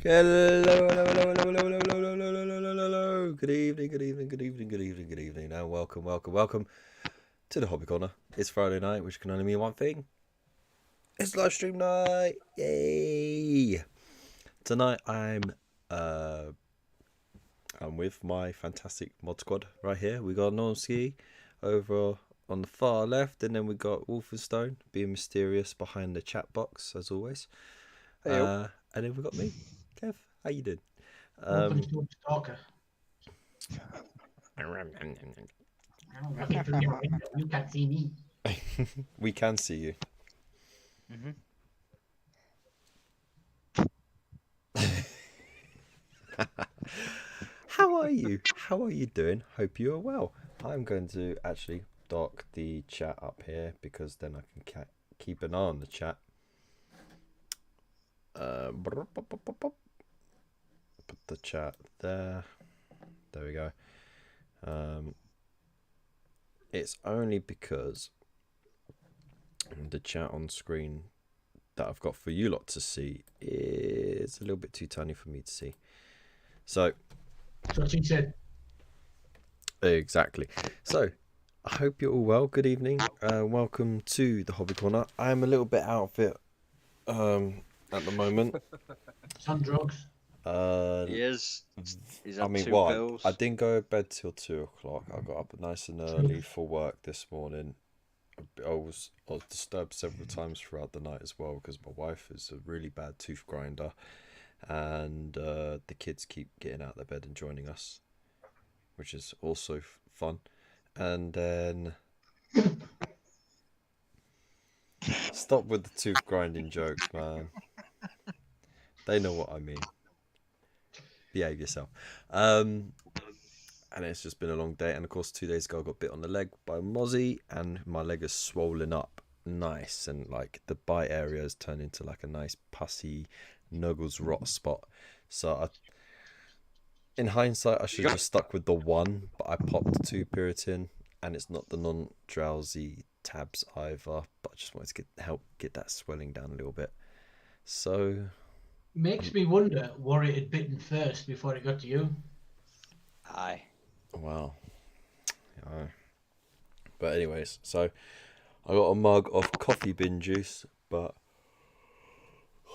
Hello, hello, hello, hello, hello, hello, hello, hello, hello, hello, hello, hello. Good evening, good evening, good evening, good evening, good evening, and welcome to the Hobby Corner. It's Friday night, which can only mean one thing. It's live stream night! Yay! Tonight I'm with my fantastic mod squad right here. We got Normski over on the far left, and then we got Wolfenstone being mysterious behind the chat box as always. And then we got me, Kev. How you doing? Necrons Stalker. I'm looking through your window. You can't see me. We can see you. How are you? How are you doing? Hope you are well. I'm going to actually dock the chat up here because then I can keep an eye on the chat. Put the chat there. There we go. It's only because the chat on screen that I've got for you lot to see is a little bit too tiny for me to see. So That's what she said. Exactly. So, I hope you're all well. Good evening. Welcome to the Hobby Corner. I am a little bit out of it at the moment. Some drugs. He is. He's had two what? pills. I didn't go to bed till 2 o'clock. I got up nice and early for work this morning. I was disturbed several times throughout the night as well because my wife is a really bad tooth grinder, and the kids keep getting out of their bed and joining us, which is also fun. And then stop with the tooth grinding jokes, man. They know what I mean. Behave yourself. And it's just been a long day. And of course, 2 days ago I got bit on the leg by Mozzie, and my leg is swollen up nice, and like the bite area has turned into like a nice pussy Nuggles rot spot. So in hindsight, I should have just stuck with the one, but I popped 2 Puritan, and it's not the non-drowsy tabs either, but I just wanted to help get that swelling down a little bit. So Makes me wonder what it had bitten first before it got to you. Aye. Wow. But anyways, so I got a mug of coffee bean juice, but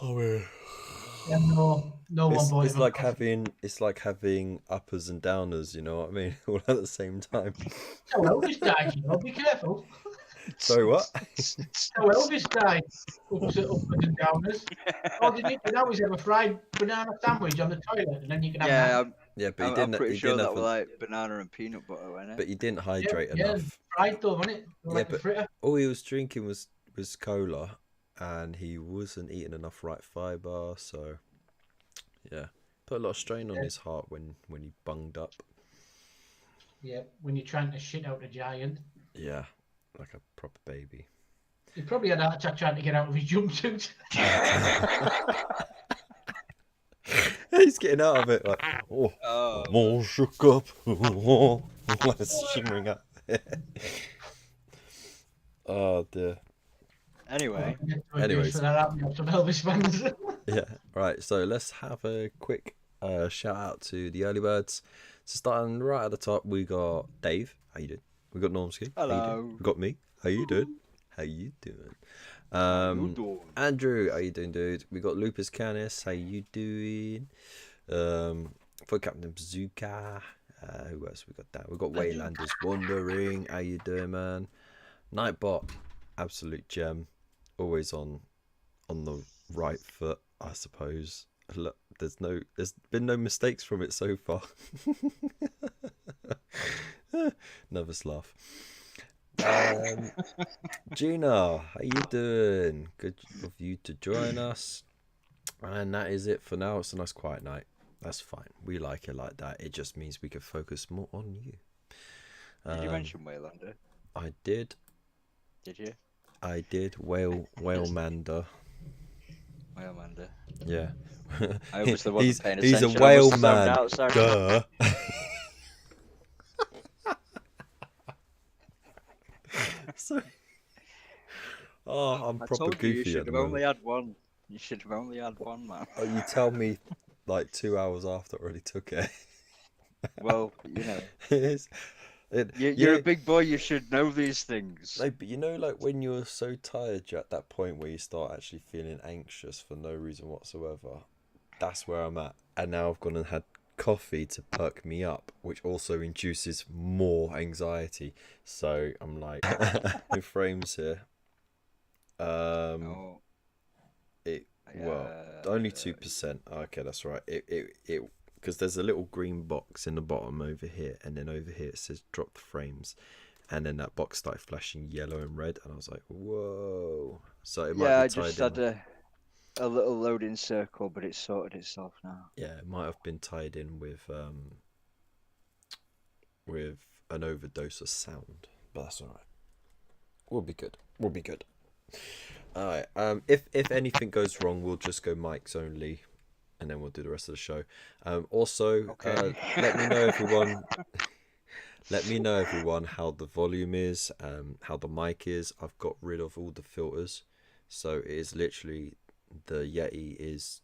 Yeah, no one bought it's like having uppers and downers, you know what I mean? All at the same time. So Elvis died, you know, be careful. Sorry, what? So Elvis died. Uppers and downers. All you need to know is have a fried banana sandwich on the toilet, and then you can have that. Yeah, but I'm pretty sure that was like banana and peanut butter, wasn't it? But he didn't hydrate enough. Fried though, wasn't it? Like yeah, but all he was drinking was cola, and he wasn't eating enough right fibre, so yeah, put a lot of strain on his heart when he bunged up. Yeah, when you're trying to shit out a giant. Yeah, like a proper baby. He probably had a heart attack trying to get out of his jumpsuit. He's getting out of it like, mon shook up, shimmering up. Oh dear. Anyways. Some Elvis fans. Yeah, right. So let's have a quick shout out to the early birds. So starting right at the top, we got Dave. How you doing? We got Normski. Hello. We got me. How you doing? How you doing? Andrew, how you doing, dude? We got Lupus Canis. How you doing? For Captain Bazooka. Who else we got? That we got Waylanders Wandering. How you doing, man? Nightbot, absolute gem. Always on the right foot, I suppose. Look, there's been no mistakes from it so far. Nervous laugh. Gina, how you doing? Good of you to join us. And that is it for now. It's a nice quiet night. That's fine. We like it like that. It just means we can focus more on you. Did you mention Waylander? I did. Did you? I did. Whalemander. Whalemander. Yeah. I obviously wasn't paying he's attention. a whale man. Duh. So, I'm proper goofy. You should have only had one. You should have only had one, man. Oh, you tell me like 2 hours after I already took it. Well, you know. You're You're a big boy, you should know these things. No, but you know, like when you're so tired, you're at that point where you start actually feeling anxious for no reason whatsoever. That's where I'm at. And now I've gone and had coffee to perk me up, which also induces more anxiety. So I'm like, no frames here. Oh. Well, only 2%. Okay, that's right. It because there's a little green box in the bottom over here, and then over here it says dropped frames, and then that box started flashing yellow and red, and I was like, whoa. So it might be I tied just in. had a little loading circle, but it's sorted itself now. Yeah, it might have been tied in with an overdose of sound, but that's all right. We'll be good. We'll be good. All right. If anything goes wrong, we'll just go mics only, and then we'll do the rest of the show. Also, Okay. let me know, everyone. Let me know, everyone, how the volume is, how the mic is. I've got rid of all the filters, so it is literally the Yeti is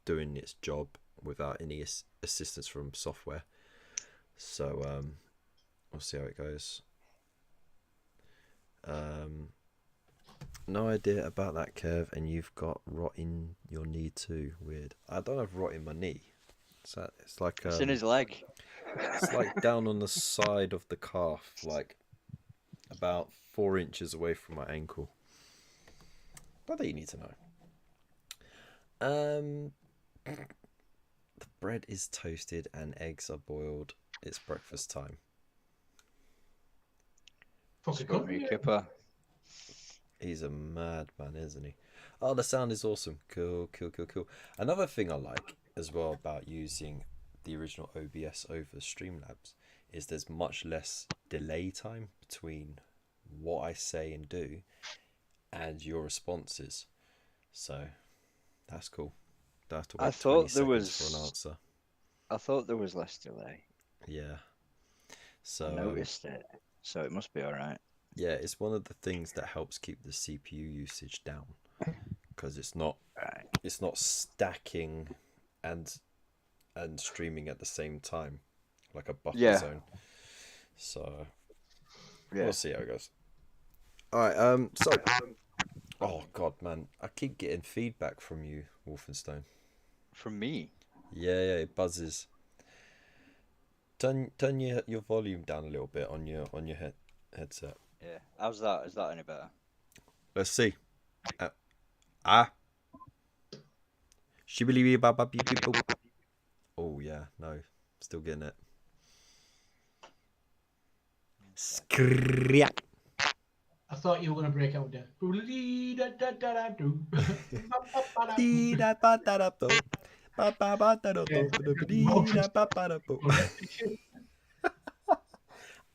doing its job without any assistance from software. So we'll see how it goes. No idea about that, Kev, and you've got rot in your knee too. Weird. I don't have rot in my knee. It's like It's in his leg. It's like down on the side of the calf, like about 4 inches away from my ankle. Not that you need to know. The bread is toasted and eggs are boiled. It's breakfast time. Kipper. He's a madman, isn't he? Oh, the sound is awesome. Cool. Another thing I like as well about using the original OBS over Streamlabs is there's much less delay time between what I say and do and your responses. So that's cool. Don't have to wait 20 seconds for an answer. I thought there was less delay. Yeah. So I noticed it. So it must be alright. Yeah, it's one of the things that helps keep the CPU usage down, because it's not stacking and streaming at the same time like a buffer zone. So we'll see how it goes. All right. So oh god, man, I keep getting feedback from you, Wolfenstein. From me? Yeah, it buzzes. Turn your volume down a little bit on your headset. Yeah. How's that? Is that any better? Let's see. Shibili baba beep beep boop. Oh yeah, no, still getting it. Scrap. I thought you were going to break out there.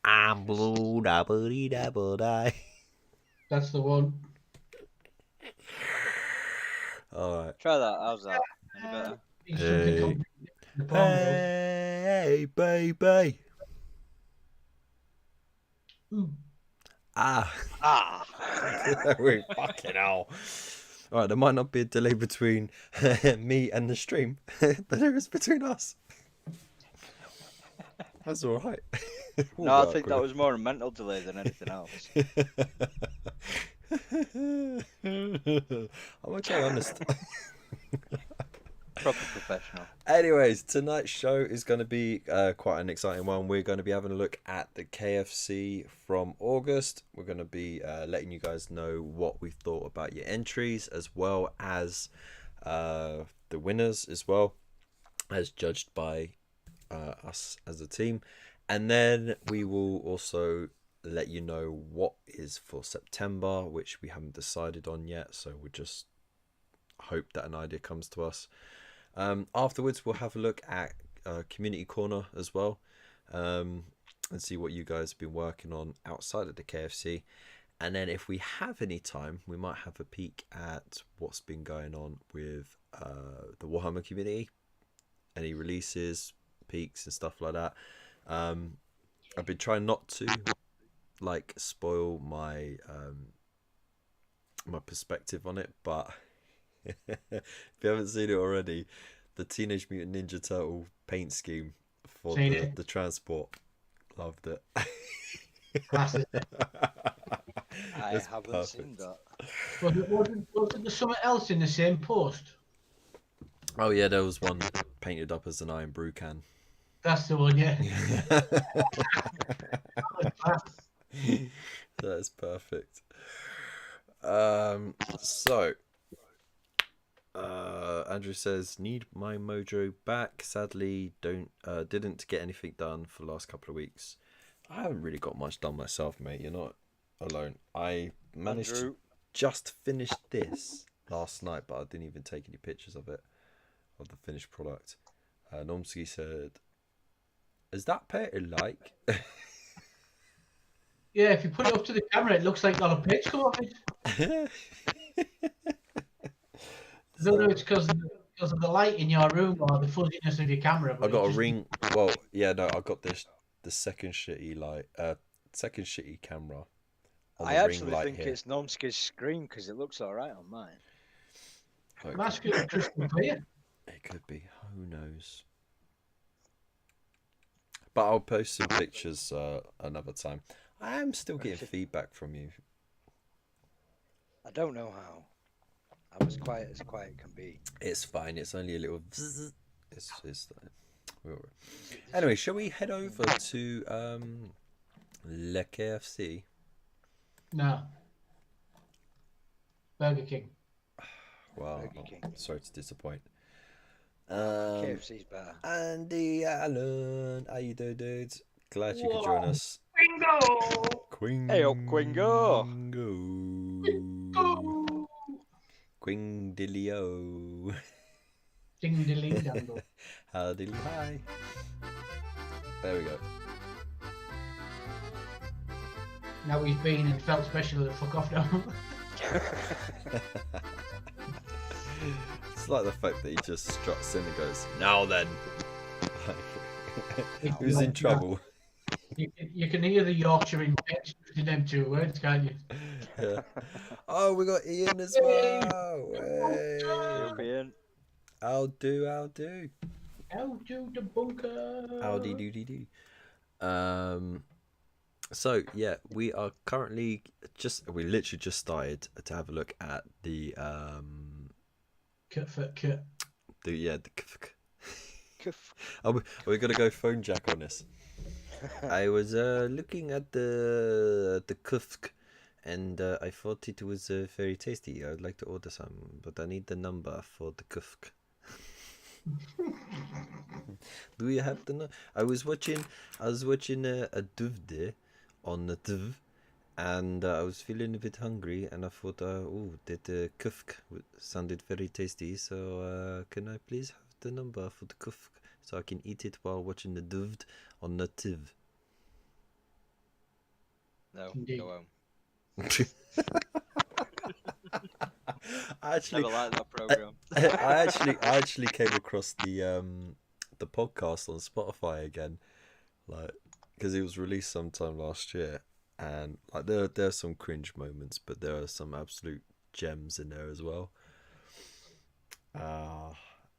I'm blue, da-ba-dee-da-ba-die. That's the one. Alright. Try that. How's that? Any better? Hey, baby. Ooh. Wait, fucking hell. Alright, there might not be a delay between me and the stream, but there is between us. That's alright. No, I think that was more a mental delay than anything else. I'm okay, honest. Proper professional. Anyways, tonight's show is going to be quite an exciting one. We're going to be having a look at the KFC from August. We're going to be letting you guys know what we thought about your entries, as well as the winners as well, as judged by us as a team. And then we will also let you know what is for September, which we haven't decided on yet. So we'll just hope that an idea comes to us. Afterwards, we'll have a look at Community Corner as well, and see what you guys have been working on outside of the KFC. And then if we have any time, we might have a peek at what's been going on with the Warhammer community, any releases, peaks and stuff like that. I've been trying not to spoil my my perspective on it, but if you haven't seen it already, the Teenage Mutant Ninja Turtle paint scheme for Seen the, it. the transport. Loved it. Classic. I It's haven't seen that. Wasn't there something else in the same post? Oh yeah, there was one painted up as an iron brew can. That's the one, yeah. That's perfect. So Andrew says, need my mojo back. Sadly, didn't get anything done for the last couple of weeks. I haven't really got much done myself, mate. You're not alone. I managed to just finish this last night, but I didn't even take any pictures of it, of the finished product. Nomsky said, is that painted like? Yeah, if you put it up to the camera, it looks like got a page come off it. I don't know if it's because of the light in your room or the fuzziness of your camera. I got a ring. Well, yeah, no, I got the second shitty light, second shitty camera. I actually think it's Nomsky's screen because it looks alright on mine. That's good, crystal clear. It could be. Who knows? But I'll post some pictures another time. I am still getting feedback from you. I don't know how. I was quiet as quiet can be. It's fine. It's only a little. Anyway, shall we head over to Le KFC? No. Burger King. Wow. Burger King. Sorry to disappoint. KFC's better. Andy Allen, how you doing, dudes? Glad you could join us. Quingo! Hey up, Quingo! Quingdilio. Ding dilly dangle. Howdy, hi. There we go. Now he's been and felt special to fuck off now. It's like the fact that he just struts in and goes, now then. Who's in trouble? You can hear the Yorkshire intention in them two words, can't you? Yeah. Oh, we got Ian as well. Hey. Ian. I'll do. Out to the bunker. Howdy doody do. So yeah, we are currently we literally just started to have a look at the Cut. the are we gonna go phone jack on this? I was looking at the kufk, and I thought it was very tasty. I'd like to order some, but I need the number for the kufk. Do you have the number? I was watching a duvde on the tuv, and I was feeling a bit hungry, and I thought, that kufk sounded very tasty. So can I please have the number for the kufk so I can eat it while watching the duvd on the tiv? No, Indeed. go home. I actually Never liked that program. I actually came across the podcast on Spotify again, like, because it was released sometime last year, and like there are some cringe moments, but there are some absolute gems in there as well. I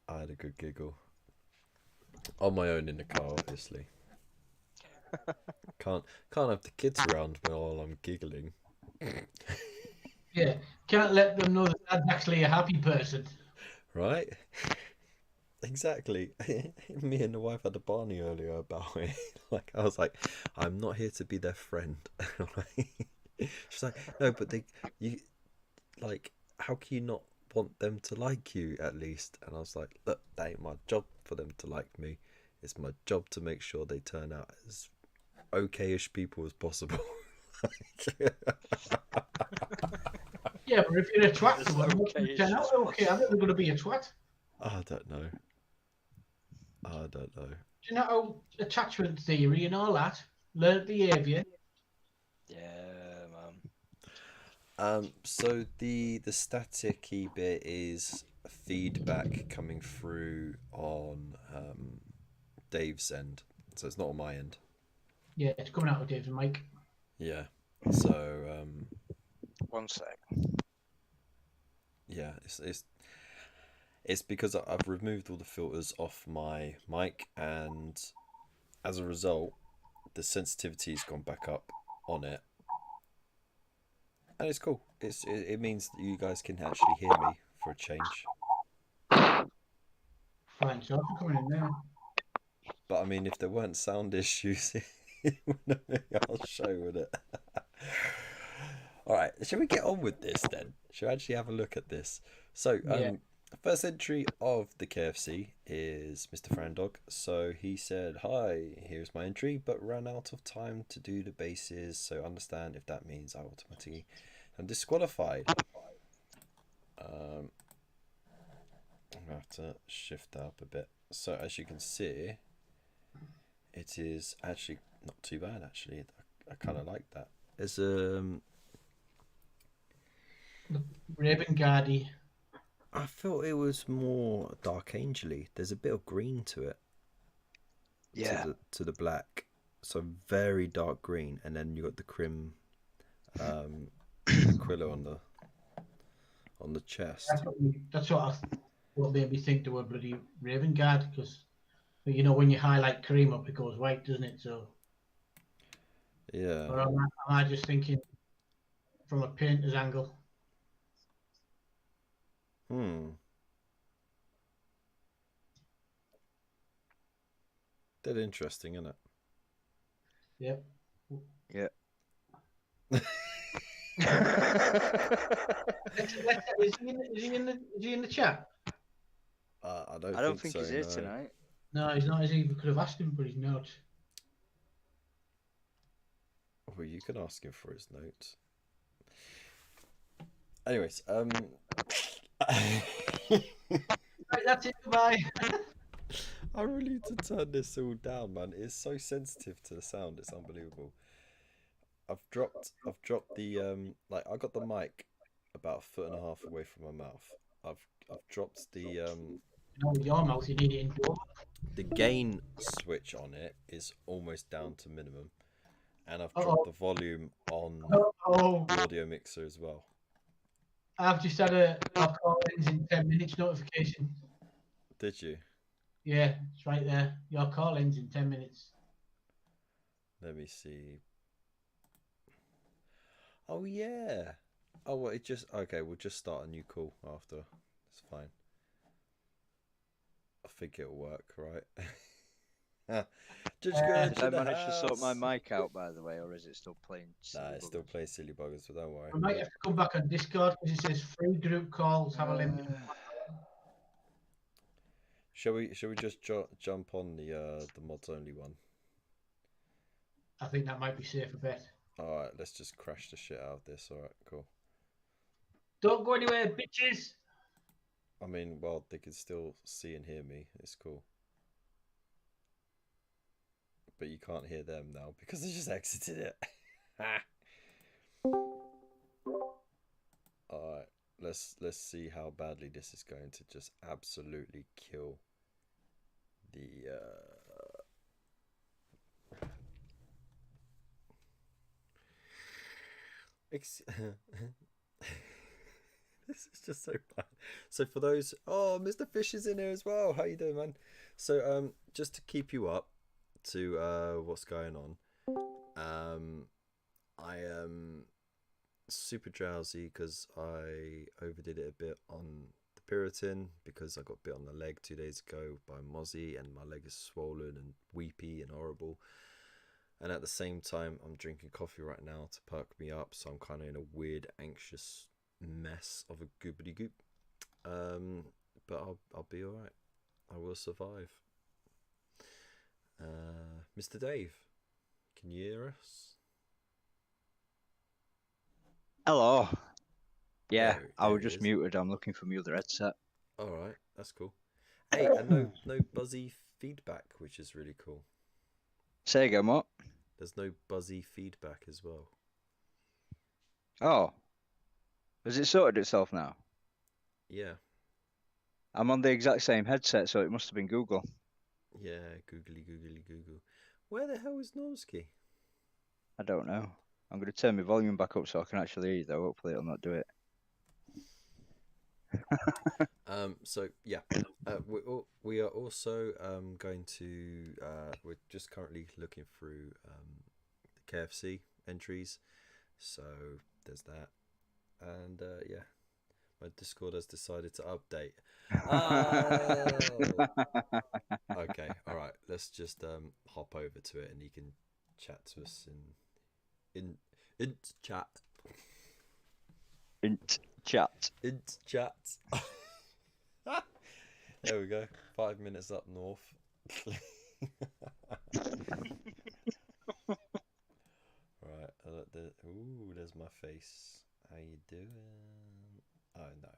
had a good giggle on my own in the car, obviously. Can't have the kids around while I'm giggling. Yeah, can't let them know that that's actually a happy person. Right? Exactly. Me and the wife had a Barney earlier about it. Like, I was like, I'm not here to be their friend. She's like, no, but how can you not want them to like you at least? And I was like, look, that ain't my job for them to like me. It's my job to make sure they turn out as okay-ish people as possible. Yeah, but if you're a twat to them, Okay-ish turn out okay. I think they're going to be a twat. I don't know. Do you know how attachment theory and all that? Learned behaviour. Yeah, man. So the staticky bit is feedback coming through on Dave's end, so it's not on my end. Yeah, it's coming out of Dave's mic. Yeah. So 1 sec. yeah, it's It's because I've removed all the filters off my mic, and as a result, the sensitivity's gone back up on it, and it's cool. It means that you guys can actually hear me for a change. Fran Dog coming in there. But I mean, if there weren't sound issues, I'll show with it. All right, shall we get on with this then? Shall we actually have a look at this? So, Yeah. first entry of the KFC is Mr. Fran Dog. So he said, "Hi, here's my entry, but ran out of time to do the bases. So understand if that means I automatically am disqualified." I'm gonna have to shift that up a bit. So as you can see, it is actually not too bad. Actually, I kind of like that. There's Raven Guardy. I felt it was more dark angel-y. There's a bit of green to it. Yeah. To the black, so very dark green, and then you got the crim, acrylo on the chest. That's what made me think they were bloody Raven Guard, because you know when you highlight cream up, it goes white, doesn't it? So. Yeah. Or am I just thinking from a painter's angle? Dead interesting, isn't it? Yep. Yeah. Is he in the chat? I I don't think so, he's here no. tonight. No, he's not. Is he? We could have asked him, but he's not. Well, you can ask him for his notes. Anyways, Right, that's it. Goodbye. I really need to turn this all down, man. It's so sensitive to the sound. It's unbelievable. I've dropped the like I got the mic about 1.5 feet away from my mouth. I've dropped the No, with your mouth, you need it indoor. the gain switch on it is almost down to minimum, and I've dropped the volume on the audio mixer as well. I've just had a call ends in 10 minutes notification. Did you? Yeah, it's right there. Your call ends in 10 minutes. Let me see. Oh yeah. Oh well, it just okay. We'll just start a new call after. It's fine. I think it'll work, right? Did I manage to sort my mic out, by the way, or is it still playing? Nah, it's still playing silly buggers, so don't worry. I might have to come back on Discord because it says free group calls have a limit. Shall we just jump on the mods only one? I think that might be safer bet. All right, let's just crash the shit out of this. All right, cool. Don't go anywhere, bitches. I mean, well, they can still see and hear me. It's cool. But you can't hear them now because they just exited it. All right, let's see how badly this is going to just absolutely kill the This is just so bad. So for those, Mr. Fish is in here as well. How you doing, man? So just to keep you up to what's going on, I am super drowsy because I overdid it a bit on the Puritan because I got bit on the leg 2 days ago by Mozzie and my leg is swollen and weepy and horrible. And at the same time, I'm drinking coffee right now to perk me up, so I'm kind of in a weird, anxious mess of a goobity goop. But I'll be all right. I will survive. Mr. Dave, can you hear us? Hello. Yeah, I there was he just is. muted. I'm looking for my other headset. All right, that's cool. Hey, and no buzzy feedback, which is really cool. Say again, what? There's no buzzy feedback as well. Oh. Has it sorted itself now? Yeah. I'm on the exact same headset, so it must have been Google. Yeah, googly Google. Where the hell is Nomsky? I don't know. I'm going to turn my volume back up so I can actually hear you, though. Hopefully it'll not do it. So yeah, we are also going to we're just currently looking through the KFC entries, so there's that, and yeah, my Discord has decided to update. Oh, okay, all right. Let's just hop over to it, and you can chat to us in chat. Int chat. Int chat. There we go. 5 minutes up north. Right. Ooh, there's my face. How you doing? Oh no.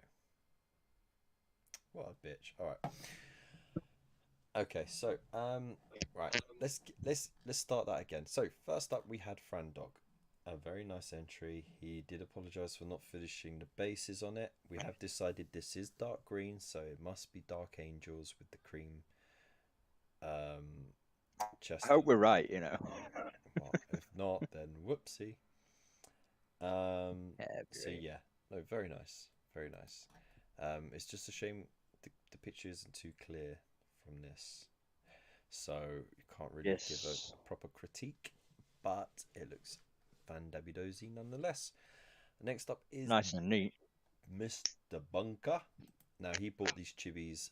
What a bitch. All right. Okay. So right. Let's start that again. So first up, we had Fran Dog. A very nice entry. He did apologise for not finishing the bases on it. We have decided this is dark green, so it must be Dark Angels with the cream chest. I hope we're right, you know. Well, if not, then whoopsie. So yeah, no, very nice, very nice. It's just a shame the picture isn't too clear from this, so you can't really give a proper critique. But it looks fandabidozy nonetheless. Next up is nice and neat, Mr. Bunker. Now he bought these chibis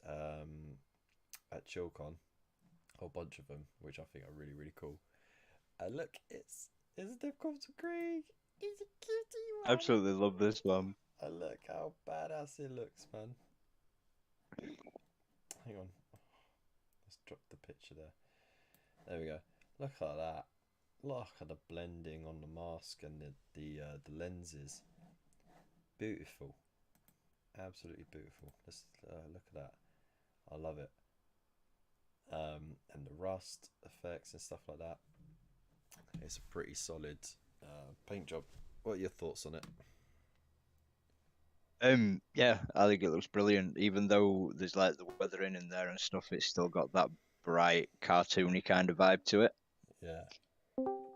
at ChillCon, a whole bunch of them, which I think are really really cool. Look, it's Necrons Stalker. He's a cutie one. Absolutely love this one. Look how badass it looks, man. Hang on, let's drop the picture there. There we go. Look at that. Look at the blending on the mask and the lenses. Beautiful, absolutely beautiful. Let's look at that. I love it. And the rust effects and stuff like that. It's a pretty solid paint job. What are your thoughts on it? Yeah, I think it looks brilliant. Even though there's like the weathering in there and stuff, it's still got that bright, cartoony kind of vibe to it. Yeah.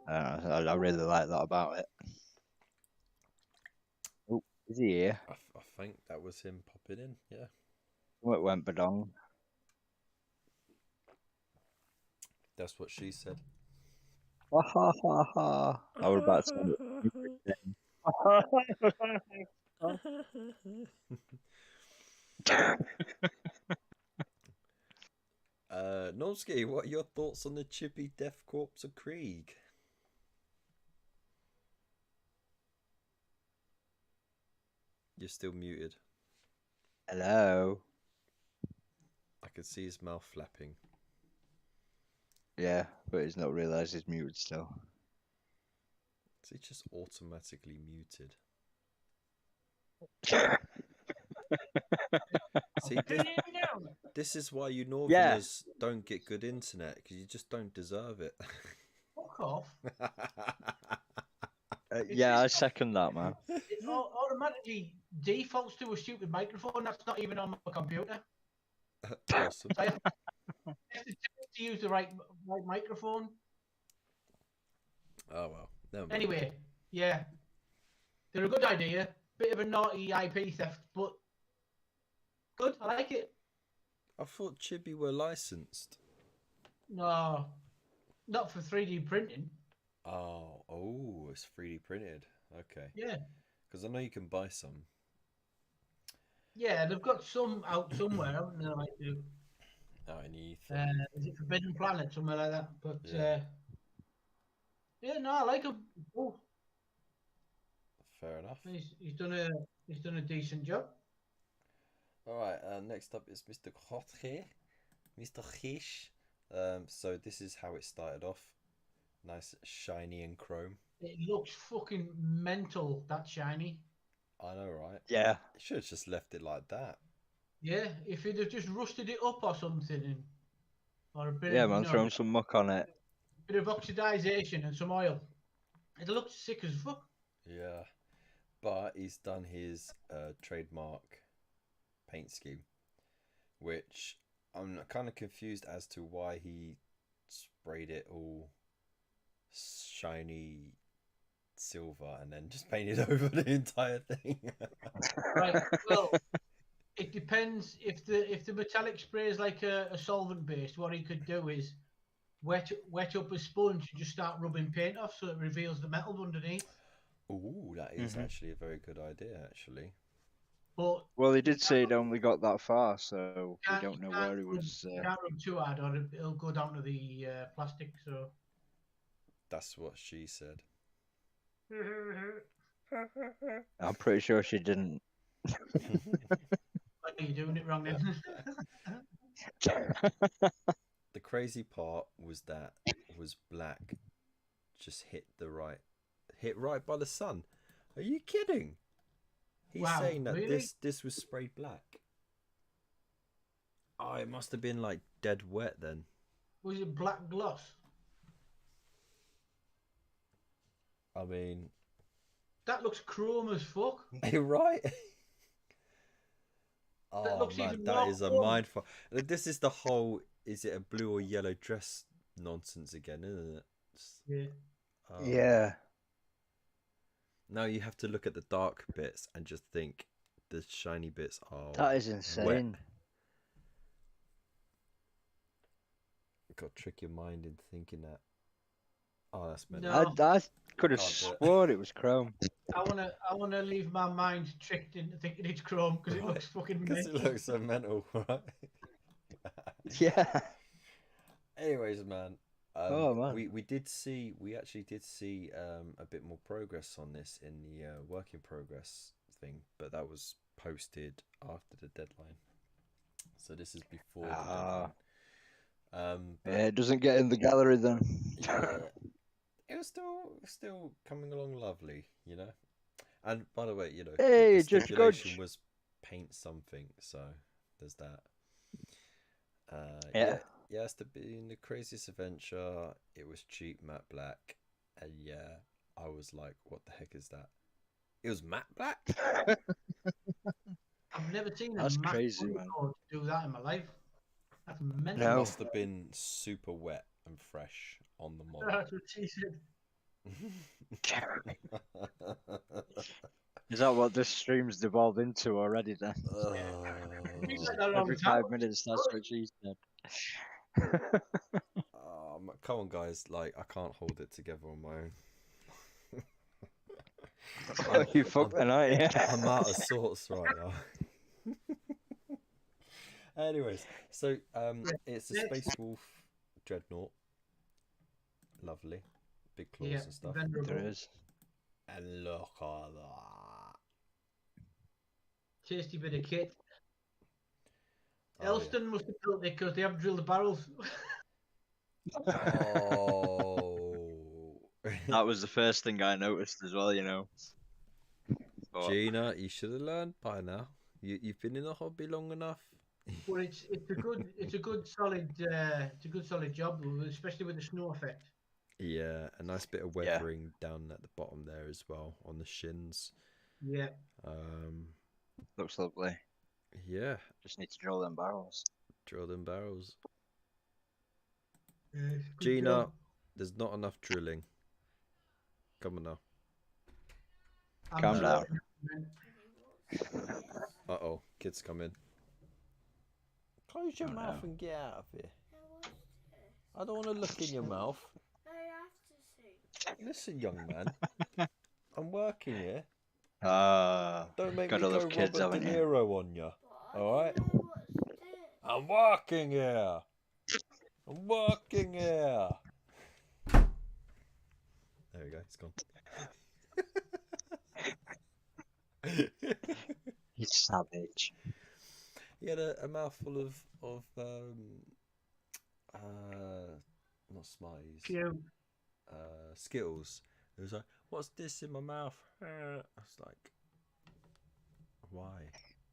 I really like that about it. Oh, is he here? I think that was him popping in. Yeah. Oh, it went badong. That's what she said. Ha ha ha ha! I was about to say. Nolsky, what are your thoughts on the chippy Death Corpse of Krieg? You're still muted. Hello. I can see his mouth flapping. Yeah, but he's not realised he's muted still. Is he just automatically muted? See, this is why you Northerners don't get good internet, because you just don't deserve it. Fuck off. Yeah, I second that, man. It automatically defaults to a stupid microphone that's not even on my computer. Awesome. So I have to use the right microphone. Oh well. Never mind. Anyway, yeah, they're a good idea. Bit of a naughty IP theft, but good. I like it. I thought Chibi were licensed. No, not for 3D printing. Oh, it's 3D printed. Okay. Yeah. Because I know you can buy some. Yeah, they've got some out somewhere, haven't they? Like do. Out in Ether. Is it Forbidden Planet, somewhere like that? But yeah, no, I like him. Oh. Fair enough. He's done a decent job. All right. Next up is Mr. Jorge, Mr. Hish. So this is how it started off. Nice, shiny and chrome. It looks fucking mental. That shiny. I know, right? Yeah. You should have just left it like that. Yeah, if you'd have just rusted it up or something, or a bit Yeah, of, man, throw some muck on it. Bit of oxidization and some oil. It looks sick as fuck. Yeah, but he's done his trademark paint scheme, which I'm kind of confused as to why he sprayed it all shiny silver and then just painted over the entire thing. Right. Well, depends if the metallic spray is like a solvent based. What he could do is wet up a sponge and just start rubbing paint off, so it reveals the metal underneath. Ooh, that is actually a very good idea, actually. But Well, he did say he'd only got that far, so we don't know where he rub- was. You can't rub too hard, or it'll go down to the plastic. So That's what she said. I'm pretty sure she didn't. you're doing it wrong then. The crazy part was that was black just hit right by the sun. Are you kidding? He's Wow, saying that really? this was sprayed black. Oh, it must have been like dead wet then. Was it black gloss? I mean, That looks chrome as fuck. you're right. That Oh looks man, even that more is a chrome. mindfuck. This is the whole is it a blue or yellow dress nonsense again, isn't it? Yeah. Oh. Yeah. Now you have to look at the dark bits and just think the shiny bits are That is insane. Got to trick your mind into thinking that. Oh, that's meant. No. I could have Can't do it. sworn it was chrome. I wanna leave my mind tricked into thinking it's chrome because it Right. looks fucking Because it mental. looks so mental, right? Yeah. Anyways, man. Oh, man. We actually did see a bit more progress on this in the work in progress thing, but that was posted after the deadline. So this is before the deadline. But Yeah, it doesn't get in the gallery then. yeah, it was still coming along lovely, you know. And by the way, you know, Hey, the just stipulation Gudge. was paint something, so there's that. Yeah. Yeah, it's been the craziest adventure. It was cheap matte black, and yeah, I was like, "What the heck is that?" It was matte black. I've never seen a That's matte crazy, man. board do that in my life. That's It mental. No. must have been super wet and fresh on the model. That's what she said. Is that what this stream's devolved into already then? You said that a long Every time. 5 minutes, that's what she said. Come on, guys! Like, I can't hold it together on my own. Oh, you fucking are, yeah. I'm out of sorts right now. Anyways, so it's a Space Wolf Dreadnought. Lovely, big claws Yeah, and stuff. venerable. There is. And look at that. Tasty bit of kit. Oh, Elston must have built it because they have drilled the barrels. yeah. Oh. That was the first thing I noticed as well, you know. But Gina, you should have learned by now. You've been in the hobby long enough. But it's a good solid job, especially with the snow effect. Yeah, a nice bit of Yeah. weathering down at the bottom there as well on the shins. Yeah. looks lovely. Yeah, Just need to drill them barrels. drill them barrels. Good Gina, job. there's not enough drilling. Come on now. I'm Calm sorry, down. man. Uh-oh, kids come in. Close your Oh, mouth no. and get out of here. I don't want to look in your mouth. Listen, young man. I'm working here. Don't make me gotta go love kids, Robert De haven't you? Niro on you. Alright? I'm working here. I'm working here. There we go, it's gone. He's savage. He had a mouthful of not Smarties. Cute. Skittles. It was like, what's this in my mouth? I was like, why?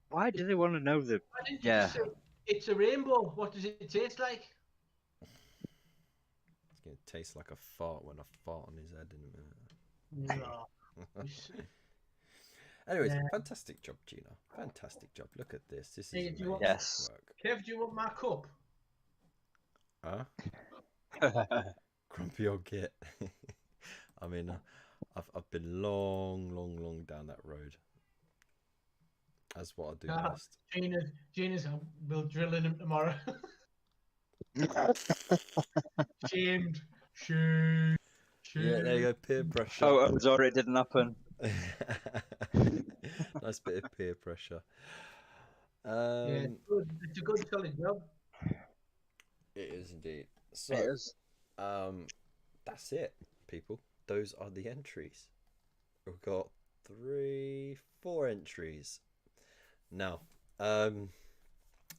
Why do they want to know the... Why didn't you Yeah. just say, it's a rainbow? What does it taste like? It's gonna taste like a fart when I fart on his head in a minute. No. Anyways, Yeah. fantastic job, Gina. Fantastic job. Look at this. This is Hey, do amazing you want- Yes. work. Kev, do you want my cup? Huh? Grumpy old git. I mean, I've been long down that road. That's what I do Ah, best. Gina's will drilling him tomorrow. Shamed. Shame. Yeah, there you go. Peer pressure. Photos or it didn't happen. Nice bit of peer pressure. Yeah, it's a good solid job. It is indeed. It So, is. that's it, people. Those are the entries. We've got 4 entries. Now,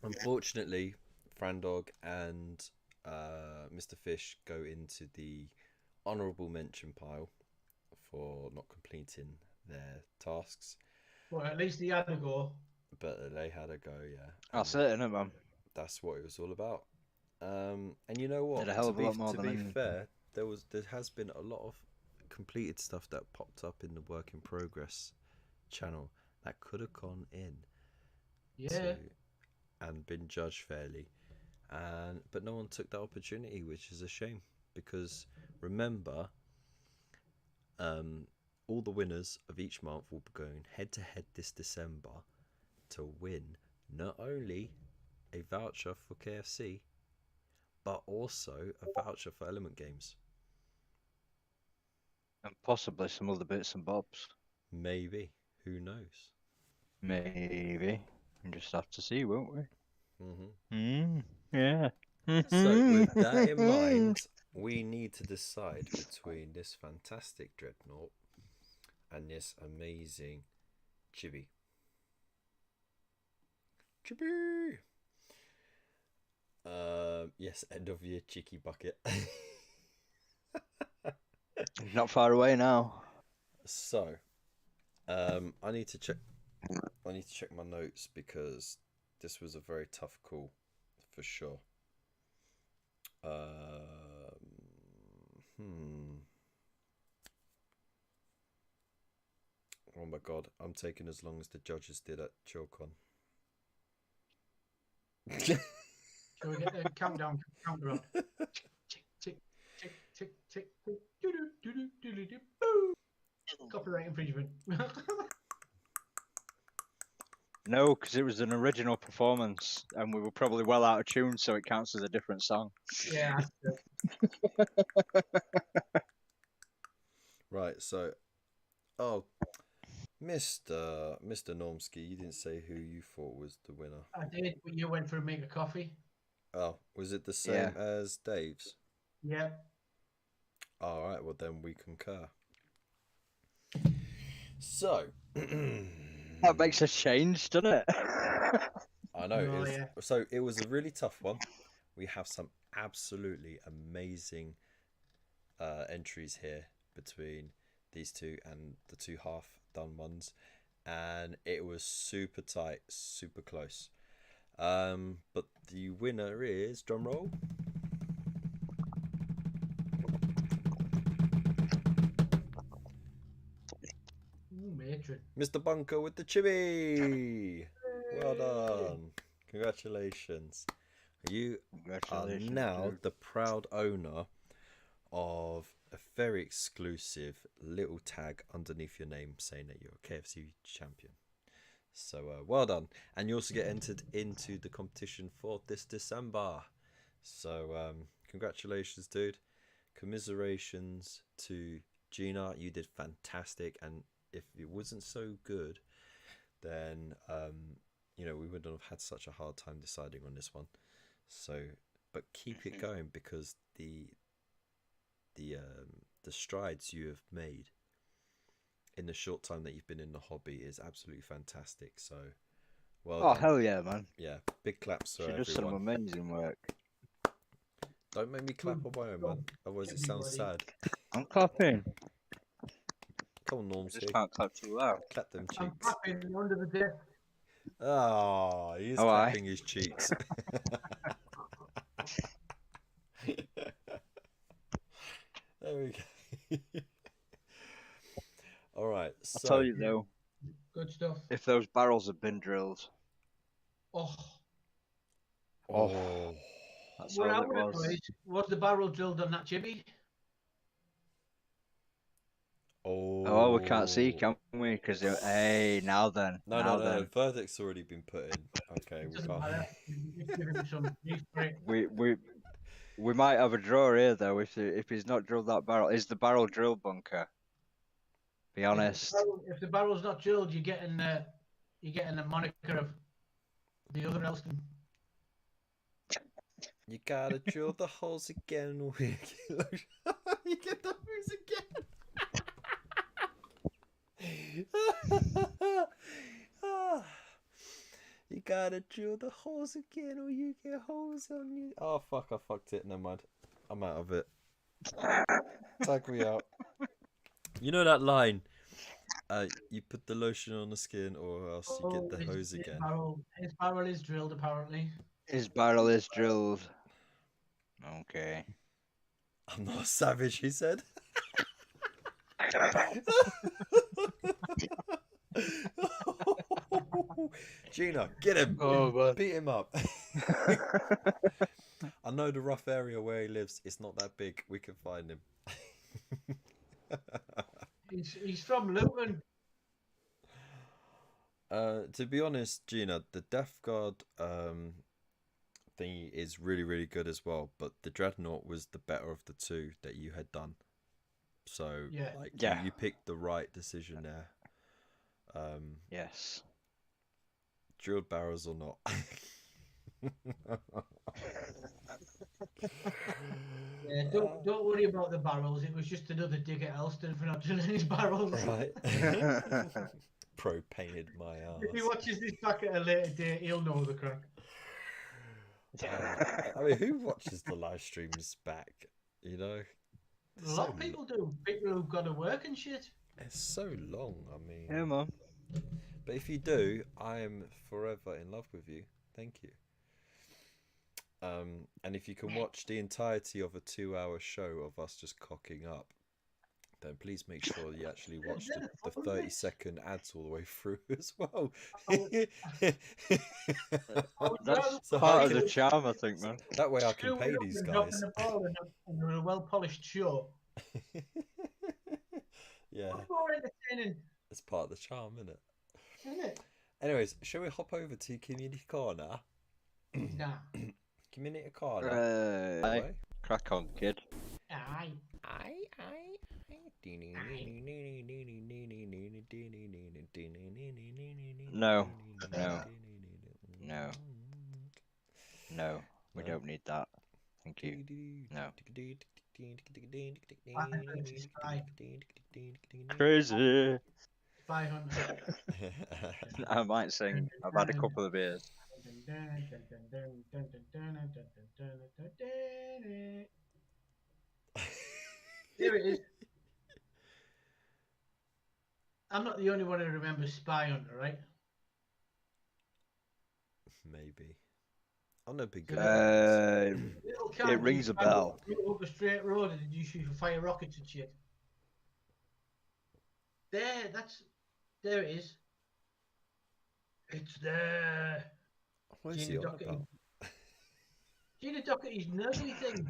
unfortunately, Fran Dog and Mr. Fish go into the honourable mention pile for not completing their tasks. Well, at least he had a go. But they had a go, yeah. That's And it, innit, man? that's what it was all about. And you know what? Did a hell of a lot more To than be anything. fair, there has been a lot of completed stuff that popped up in the work in progress channel that could have gone in Yeah. and been judged fairly, but no one took that opportunity, which is a shame, because remember, all the winners of each month will be going head to head this December to win not only a voucher for KFC, but also a voucher for Element Games. And possibly some other bits and bobs. Maybe. Who knows? Maybe. We'll just have to see, won't we? Yeah. So, with that in mind, we need to decide between this fantastic Dreadnought and this amazing Chibi. Chibi! Yes, end of year cheeky bucket. Not far away now. So, I need to check my notes because this was a very tough call, for sure. Oh my god, I'm taking as long as the judges did at ChillCon. Shall we get the countdown counter on? Tick, tick, tick, tick, tick, tick, doo-doo, doo-doo, doo-doo-doo, boo. Copyright infringement. No, because it was an original performance, and we were probably well out of tune, so it counts as a different song. Yeah. Right, so, Mr. Normski, you didn't say who you thought was the winner. I did, but you went for a make a coffee. Oh, was it the same as Dave's? Yeah. All right, well then we concur. So, That makes a change, doesn't it? I know. Oh, yeah. So it was a really tough one. We have some absolutely amazing entries here between these two and the 2 half done ones, and it was super tight, super close. But the winner is, drum roll, Ooh, matron. Mr. Bunker with the chibi. Well done. Congratulations. You are Congratulations, now dude. the proud owner of a very exclusive little tag underneath your name saying that you're a KFC champion. So well done. And you also get entered into the competition for this December. So congratulations, dude. Commiserations to Gina. You did fantastic. And if it wasn't so good, then you know, we wouldn't have had such a hard time deciding on this one. So, but keep it going, because the strides you have made in the short time that you've been in the hobby is absolutely fantastic. So, well Oh, done. hell yeah, man. Yeah, big claps for She does some everyone. amazing work. Don't make me clap on my own, man. Otherwise it sounds sad. I'm clapping. Come on, I just Normsy. can't clap too loud. Clap them I'm cheeks. clapping under the desk. Oh, he's Oh, aye. clapping his cheeks. There we go. All right. I'll So, tell you though, Good stuff. if those barrels had been drilled, Oh, oh, that's what I all it want to know was. is, was the barrel drilled on that chibi? Oh, we can't see, can we? Because hey, now then, No, now no, no. then, Verdict's already been put in. Okay, It we doesn't can't. matter. Just give him some grief for it. we might have a draw here though if he's not drilled that barrel. Is the barrel drill bunker? Be honest. If the barrel's not drilled, you're getting the moniker of the other Elston. You gotta drill the holes again. You get the holes again. You gotta drill the holes again, or you get holes on you. Oh fuck! I fucked it. Never mind. I'm out of it. Tag me out. You know that line? You put the lotion on the skin, or else you get the hose again. His barrel is drilled, apparently. His barrel is drilled. Okay. I'm not a savage, he said. Gina, get him. man. Beat him up. I know the rough area where he lives. It's not that big. We can find him. He's from Luton. To be honest, Gina, the Death Guard thingy is really, really good as well. But the Dreadnought was the better of the two that you had done. So, Yeah. you picked the right decision there. Yes. Drilled barrels or not. Yeah, don't worry about the barrels. It was just another dig at Elston for not drilling his barrels. Right. Pro painted my ass. If he watches this back at a later date, he'll know the crack. I mean, who watches the live streams back? You know, A lot of people do. People who've got to work and shit. It's so long. I mean, Yeah, man. but if you do, I am forever in love with you. Thank you. And if you can watch the entirety of a 2-hour show of us just cocking up, then please make sure you actually watch the 30-second ads all the way through as well. That's So part I of can- the charm, I think, man. That way I can pay these guys. And a well-polished show. Yeah, What's more entertaining, it's part of the charm, isn't it? isn't it? Anyways, shall we hop over to Community Corner? Nah. Community Corner. Aye. Crack on, kid. Aye. No. No, we don't need that. Thank you. No. Crazy. Spy Hunter. I might sing. I've had a couple of beers. Here it is. I'm not the only one who remembers Spy Hunter, right? Maybe. I'm no big good. Little cat It rings a drove bell. Up a straight road and you shoot for fire rockets and shit. There it is. It's there. What is he Gina on Doherty. about? Gina Doherty's nerdy thing.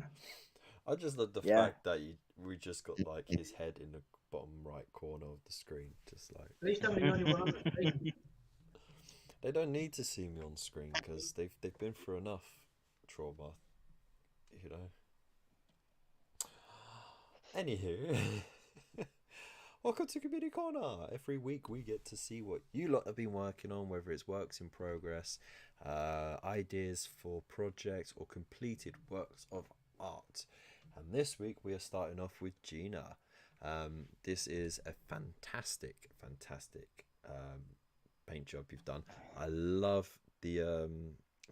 I just love the Yeah. fact that we just got like his head in the bottom right corner of the screen, just like. At least I'm the only one on the screen. They don't need to see me on screen because they've been through enough trauma, you know. Anywho, welcome to Community Corner. Every week we get to see what you lot have been working on, whether it's works in progress, ideas for projects, or completed works of art. And this week we are starting off with Gina. This is a fantastic paint job you've done. I love the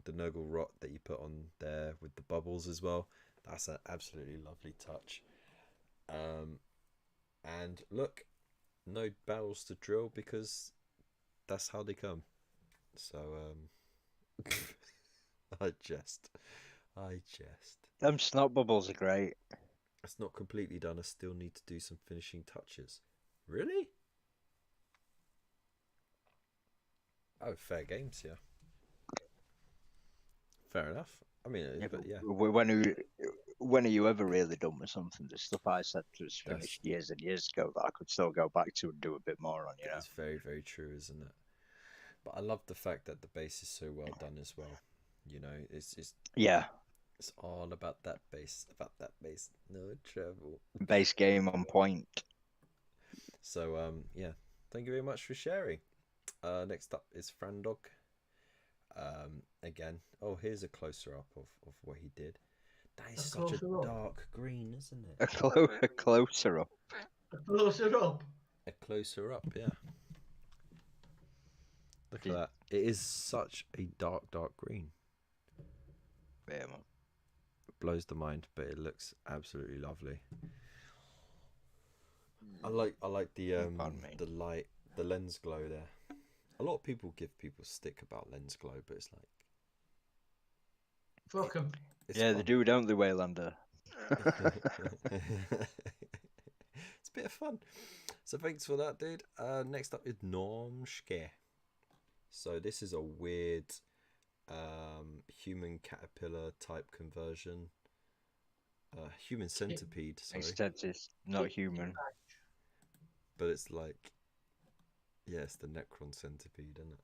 Noggle rot that you put on there with the bubbles as well. That's an absolutely lovely touch. And look, no barrels to drill because that's how they come. So I jest. Them snot bubbles are great. It's not completely done. I still need to do some finishing touches. Really? Oh, fair games, yeah. Fair enough. I mean, but yeah. when are you ever really done with something? The stuff I said was That's- finished years and years ago that I could still go back to and do a bit more on, you know? It's very, very true, isn't it? But I love the fact that the base is so well done as well. You know, it's Yeah, all about that base, no trouble. base game on point. So yeah, thank you very much for sharing. Next up is Fran Dog. Again, oh, here's a closer up of what he did. That is such a closer up? dark green, isn't it? A closer up. Closer up. A closer up, yeah. Look at that. It is such a dark green. Yeah, man. It blows the mind, but it looks absolutely lovely. I like the Pardon me. the light, the lens glow there. A lot of people give people stick about lens glow, but it's like Fuck 'em. it's Yeah, they fun. do, don't they, Waylander? It's a bit of fun. So thanks for that, dude. Next up is Normske. So this is a weird human caterpillar type conversion. Human centipede, sorry. Except it's not human. But it's like, yeah, it's the Necron centipede, isn't it?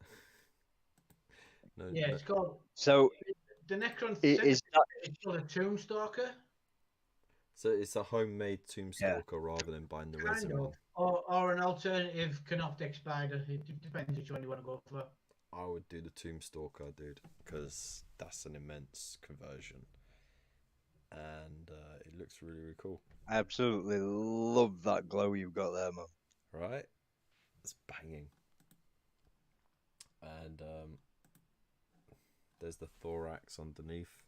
No, Yeah, it's called So the Necrons is that It's called a Tomb Stalker. So it's a homemade Tomb Stalker rather than buying the resin Kind one. of. Or an alternative Canoptic Spider. It depends which one you want to go for. I would do the Tomb Stalker, dude, because that's an immense conversion, and it looks really, really cool. I absolutely love that glow you've got there, man. Right? It's banging. And there's the thorax underneath.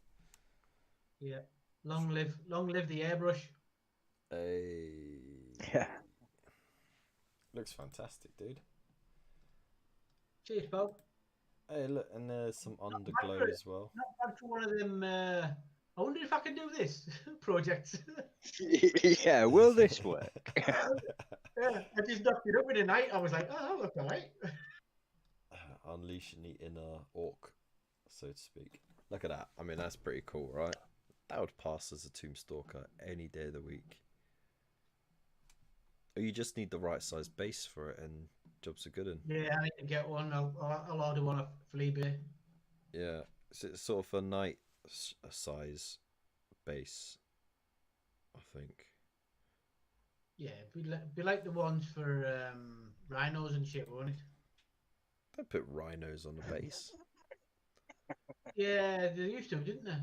Yeah. Long live the airbrush. Hey. Yeah. Looks fantastic, dude. Cheers, Bob. Hey, look, and there's some underglow accurate. as well. Not bad for one of them. I wonder if I can do this projects. Yeah, will this work? Yeah, I just knocked it up in the night. I was like, oh, that looks alright. Unleashing the inner orc, so to speak. Look at that. I mean, that's pretty cool, right? That would pass as a Tomb Stalker any day of the week. Or you just need the right size base for it, and jobs are good. And Yeah, I need to get one. I'll order one off eBay. yeah, it's sort of a knight size base, I think. Yeah, be like the ones for rhinos and shit, won't it? Don't put rhinos on the base. Yeah, they used to, didn't they?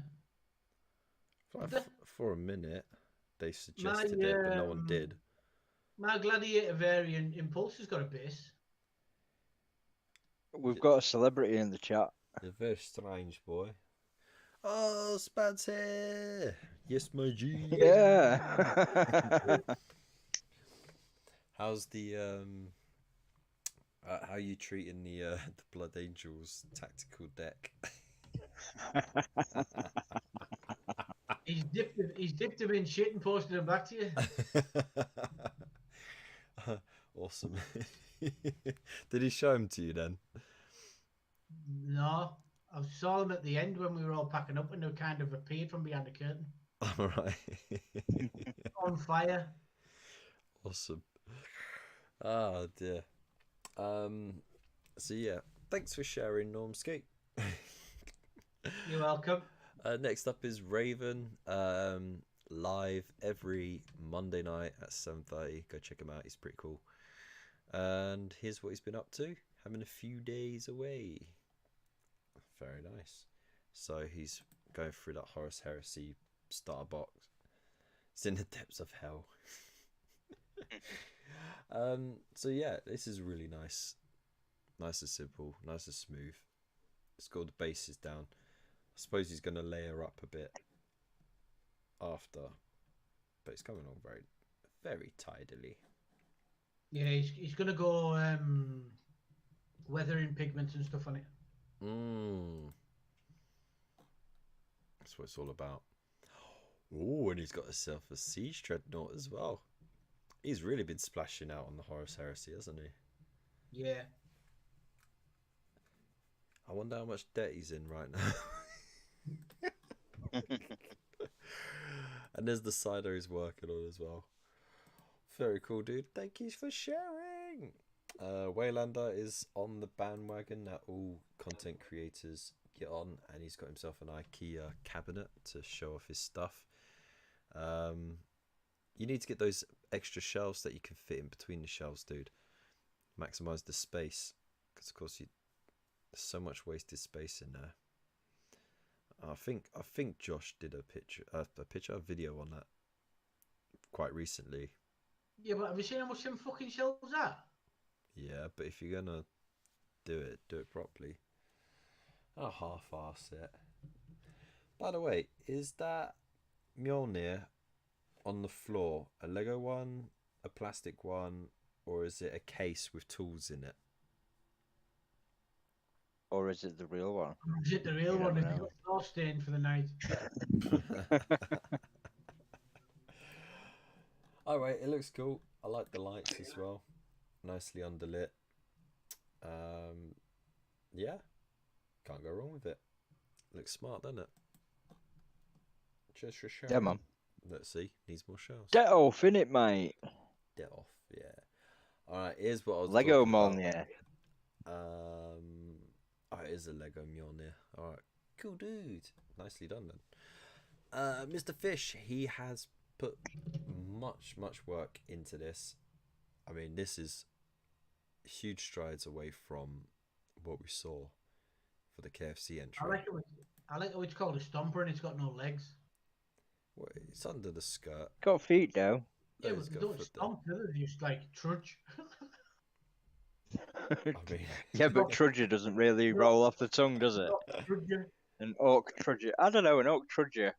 For a minute, they suggested it, but no one did. My Gladiator variant Impulse has got a base. We've got a celebrity in the chat. You're very strange, boy. Oh, Spad's here! Yes, my G. Yeah. How's the how you treating the Blood Angels tactical deck? He's dipped him in shit and posted him back to you. Awesome. Did he show him to you then? No, I saw them at the end when we were all packing up and they kind of appeared from behind the curtain. All right. On fire. Awesome. Oh dear. So yeah, thanks for sharing, Normscape. You're welcome. Next up is Raven, live every Monday night at 7:30. Go check him out; he's pretty cool. And here's what he's been up to: having a few days away. Very nice. So he's going through that Horus Heresy starter box. It's in the depths of hell. So yeah, this is really nice. Nice and simple, nice and smooth. It's got the bases down. I suppose he's going to layer up a bit after, but it's coming along very, very tidily. Yeah, he's gonna go weathering pigments and stuff on it. That's what it's all about. Oh, and he's got himself a siege dreadnought as well. He's really been splashing out on the Horus Heresy, hasn't he? Yeah. I wonder how much debt he's in right now. And there's the cider he's working on as well. Very cool, dude. Thank you for sharing. Waylander is on the bandwagon that all content creators get on, and he's got himself an IKEA cabinet to show off his stuff. You need to get those extra shelves that you can fit in between the shelves, dude. Maximize the space, because of course there's so much wasted space in there. I think Josh did a video on that quite recently. Yeah, but have you seen how much them fucking shelves are? Yeah, but if you're gonna do it properly. I'll half-ass it. By the way, is that Mjolnir on the floor a Lego one, a plastic one, or is it a case with tools in it? Or is it the real one? Or is it the real You one? never Have you know. got floor stain for the night? Alright, it looks cool. I like the lights as well. Nicely underlit. Yeah. Can't go wrong with it. Looks smart, doesn't it? Cheers for sharing. Yeah, man. Let's see. Needs more shells. Get off, innit, mate? Get off, yeah. Alright, here's what I was Lego talking about. Mjolnir. Oh, it is a Lego Mjolnir. Alright, cool dude. Nicely done then. Mr. Fish, he has put much work into this. I mean, this is huge strides away from what we saw for the KFC entry. I like how it's called a stomper and it's got no legs. Well, it's under the skirt. Got feet though. Yeah, Oh, but he's they got don't foot stomp, do they? They just like trudge. I mean, Yeah, but trudger doesn't really roll off the tongue, does it? Trudger. An orc trudger. I don't know, an orc trudger. do you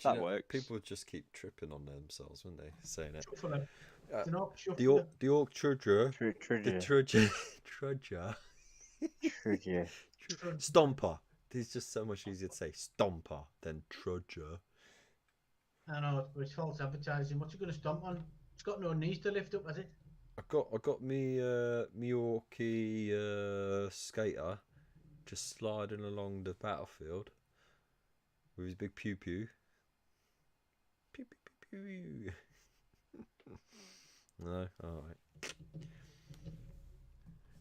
That know, works. people just keep tripping on themselves, wouldn't they? Saying it. Shuffler. Uh, It's an orc The shuffler. orc trudger. The Trudger. trudger. Trudger. Stomper. It's just so much easier to say stomper than trudger. I know, but it's false advertising. What's it going to stomp on? It's got no knees to lift up, has it? I got me Yorkie skater just sliding along the battlefield with his big pew pew. Pew pew pew pew. No, alright.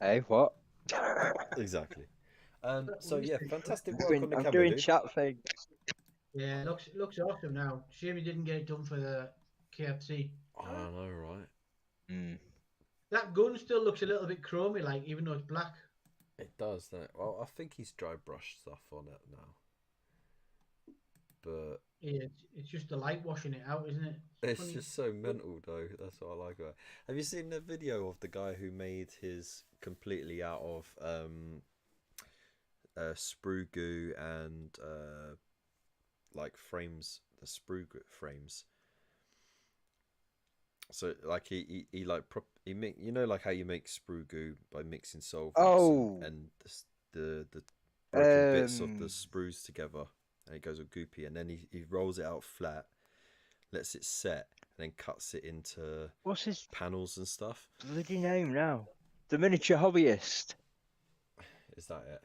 Hey, what? Exactly. So yeah, fantastic work I'm on the I'm camera, doing dude. chat things. Yeah, it looks awesome now. Shame he didn't get it done for the KFC. I don't know, right? Mm. That gun still looks a little bit chromy, like, even though it's black. It does, doesn't it? Well, I think he's dry brushed stuff on it now. But Yeah, it's just the light washing it out, isn't it? it's funny. just so mental, though. That's what I like about it. Have you seen the video of the guy who made his completely out of sprue goo and like frames, the sprue frames? So like he like you know, like how you make sprue goo by mixing solvents Oh. and the broken bits of the Um. sprues together, and it goes all goopy, and then he rolls it out flat, lets it set, and then cuts it into What's his panels and stuff. bloody name now? The miniature hobbyist. Is that it?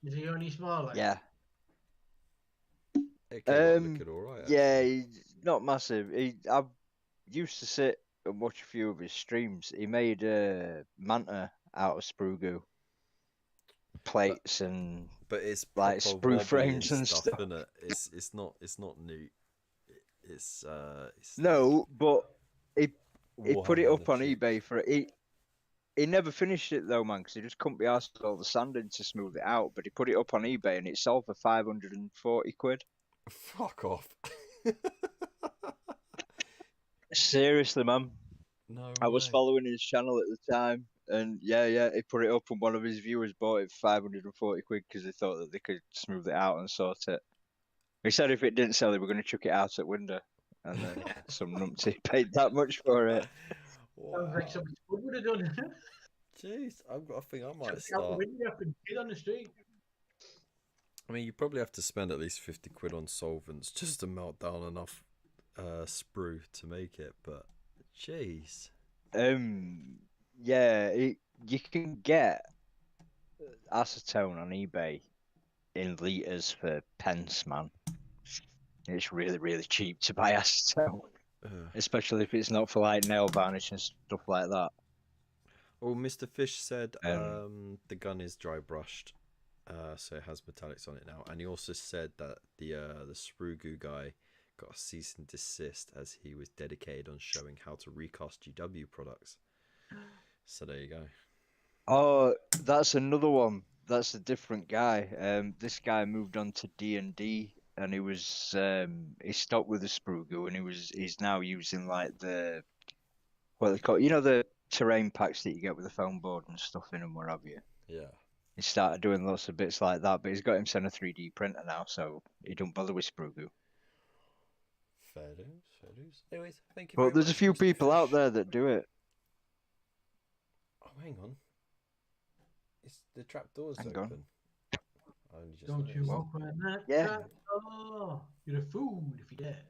Is he only small? Like? Yeah. It came out looking alright. Yeah, he's not massive. I used to sit and watch a few of his streams. He made Manta out of sprue goo. Plates and but it's like proper sprue wobbly frames and stuff. isn't it? It's not neat. It's no, but he put it Warhammer up on cheap. eBay for it. He never finished it though, man, because he just couldn't be asked with all the sanding to smooth it out. But he put it up on eBay and it sold for 540 quid. Fuck off. Seriously, man. No I was way. following his channel at the time, and yeah, he put it up, and one of his viewers bought it for 540 quid because they thought that they could smooth it out and sort it. He said if it didn't sell, they were going to chuck it out at window, and then some numpty paid that much for it. Sounds like something good would have done. Jeez, I think I might Out the start. window up and kid on the street. I mean, you probably have to spend at least 50 quid on solvents just to melt down enough sprue to make it, but jeez. Yeah, you can get acetone on eBay in litres for pence, man. It's really, really cheap to buy acetone, Ugh. especially if it's not for like nail varnish and stuff like that. Well, Mr. Fish said Um, the gun is dry brushed, so it has metallics on it now. And he also said that the sprue goo guy got a cease and desist as he was dedicated on showing how to recast GW products. So there you go. Oh, that's another one. That's a different guy. This guy moved on to D&D, and he stopped with the sprue goo, and he's now using like what they call, the terrain packs that you get with the foam board and stuff in them, what have you. Yeah. He started doing lots of bits like that, but he's got himself a 3D printer now, so he don't bother with sprue goo. Fair dues, fair dues. Anyways, thank you But very there's much, a few Mr. people out Fish. there that do it. Oh, hang on. The trapdoor's Hang open. on. I only just Don't you noticed. open that Yeah. trap door. You're a fool if you dare.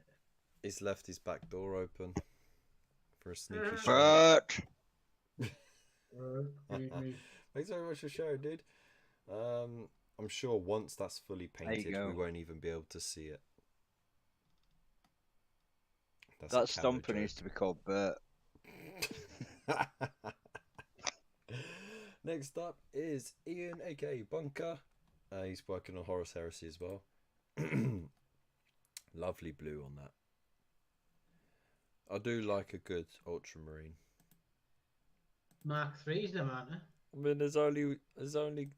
He's left his back door open for a sneaky shot. But Feed me. Thanks very much for sharing, dude. I'm sure once that's fully you painted, go. we won't even be able to see it. That's that a coward stomper needs to be called Bert. joke. Next up is Ian, aka Bunker. He's working on Horus Heresy as well. Lovely blue on that. I do like a good ultramarine. Mark 3's them, aren't they? I mean, there's only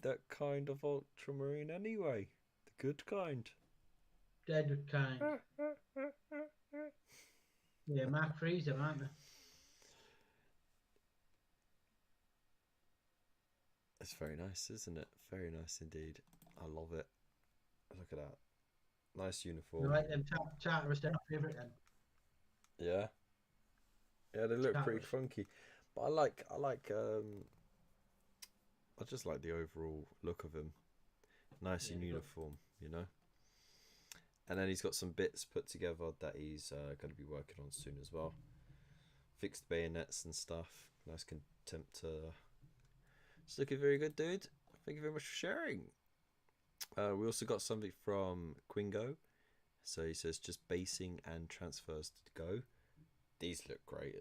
that kind of ultramarine anyway. The good kind. Dead kind. Yeah, Mark 3's them, aren't they? It's very nice, isn't it? Very nice indeed. I love it. Look at that. Nice uniform. You like them Charterist, they're my favourite then. Yeah. Yeah, they look pretty Charterist. funky. But I just like the overall look of him. Nice in Yeah, good. uniform, you know. And then he's got some bits put together that he's going to be working on soon as well. Fixed bayonets and stuff. Nice contempt. It's looking very good, dude. Thank you very much for sharing. We also got something from Quingo. So he says just basing and transfers to go. These look great.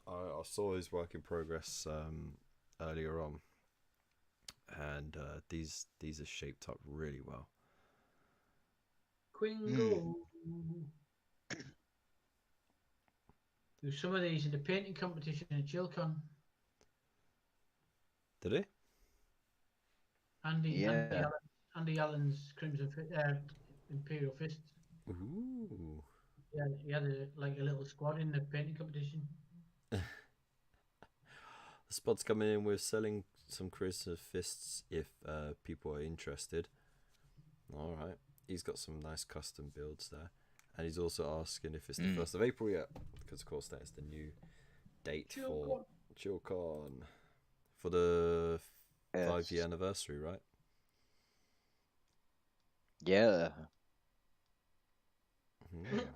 I saw his work in progress earlier on, and these are shaped up really well. Quingo. There's some of these in the painting competition at Chilcon. Did he? Andy Allen's Crimson Imperial Fist. Ooh. Yeah, he had a little squad in the painting competition. The spot's coming in with selling some Crimson Fists if people are interested. All right. He's got some nice custom builds there. And he's also asking if it's the 1st of April yet. Because, of course, that is the new date for Chilcon. For the 5-year anniversary, right? Yeah. Mm.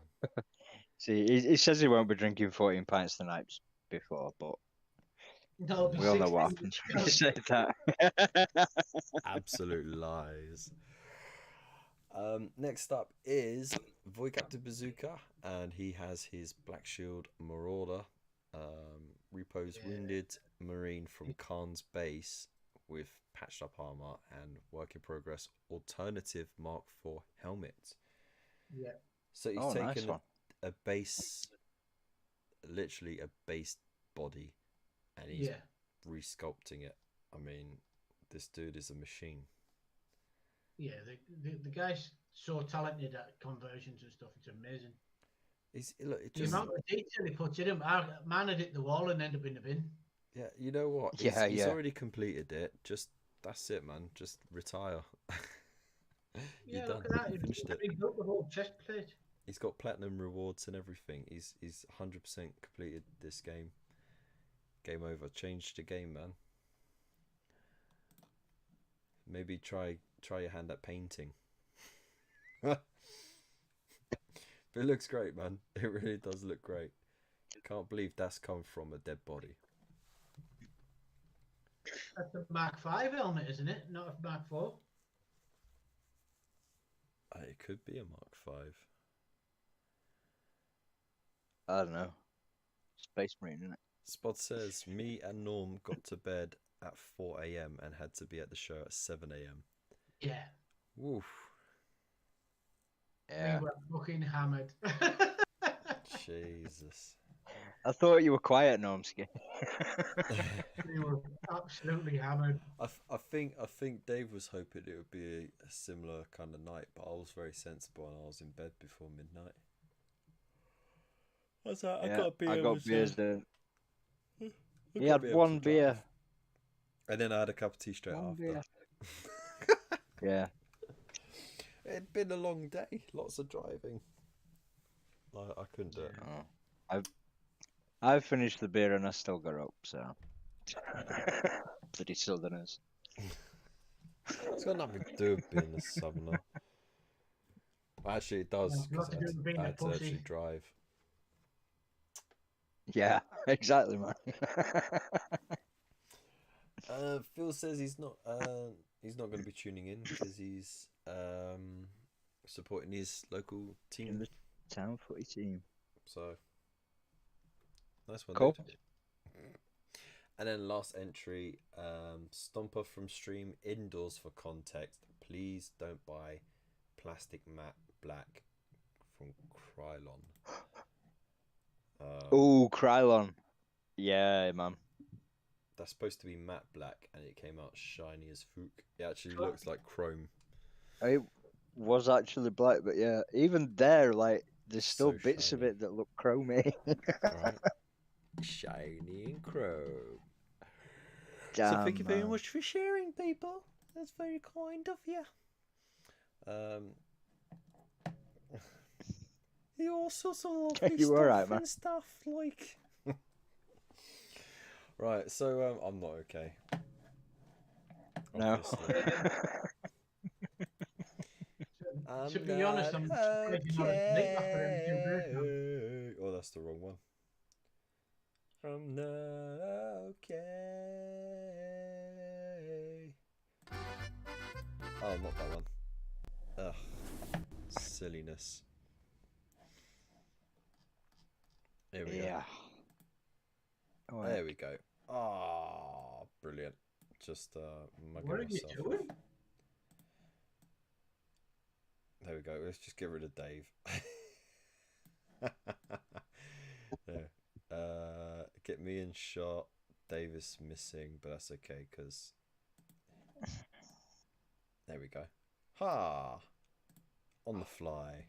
See, he says he won't be drinking 14 pints the night before, but No, we all know what happens when you say that. Absolute lies. Next up is Void Captain Bazooka, and he has his Black Shield Marauder, Repo's Wounded Marine from Khan's base with patched up armor and work in progress alternative Mark IV helmet. Yeah. So he's taken a base, literally a base body, and he's resculpting it. I mean, this dude is a machine. Yeah, the guy's so talented at conversions and stuff. It's amazing. The amount of detail he puts in him. Man had hit the wall and ended up in the bin. Yeah, you know what? He's already completed it. Just that's it, man. Just retire. Yeah, You're look done. at that. You finished it. He built the whole chest plate. He's got platinum rewards and everything. He's 100% completed this game. Game over. Changed the game, man. Maybe try your hand at painting. But it looks great, man. It really does look great. Can't believe that's come from a dead body. That's a Mark V helmet, isn't it? Not a Mark IV. It could be a Mark 5. I don't know. Space Marine, isn't it? Spod says, me and Norm got to bed at 4 a.m. and had to be at the show at 7 a.m. Yeah. Woof. Yeah. We were fucking hammered. Jesus. I thought you were quiet, Normski. We were absolutely hammered. I think Dave was hoping it would be a similar kind of night, but I was very sensible and I was in bed before midnight. I was like, Yeah, I got beers then. I He gotta had be able one to beer. drive. And then I had a cup of tea straight One after. beer. Yeah. It'd been a long day, lots of driving. I couldn't do it. Oh. I've finished the beer and I still got up, so. Bloody Southerners. It's got nothing to do with being a southerner. Actually, it does, because I had to actually drive. Yeah, exactly, man. Phil says he's not going to be tuning in because he's supporting his local team. In the town footy team. So nice one, Cool. dude. And then last entry, Stomper from stream, indoors for context. Please don't buy plastic matte black from Krylon. Oh, Krylon. Yeah, man. That's supposed to be matte black, and it came out shiny as fuck. It actually looks like chrome. It was actually black, but yeah, even there, like, there's still So bits of shiny. it that look chromey. Right. Shiny and chrome. Damn, So thank you very man. much for sharing, people. That's very kind of you. You all sorts of lovely You stuff alright, man? and stuff like. Right, so I'm not okay. No. Obviously. To be honest, I'm surprised you're not asleep after them 2 beers now. Oh, that's the wrong one. I'm not okay. Oh, not that one. Ugh. Silliness. Here we Yeah. Oh, go. There we go. Ah, brilliant. Just mugging What are you myself doing? off. There we go. Let's just get rid of Dave. There. Get me in shot. Dave is missing, but that's okay because there we go. Ha! On the fly.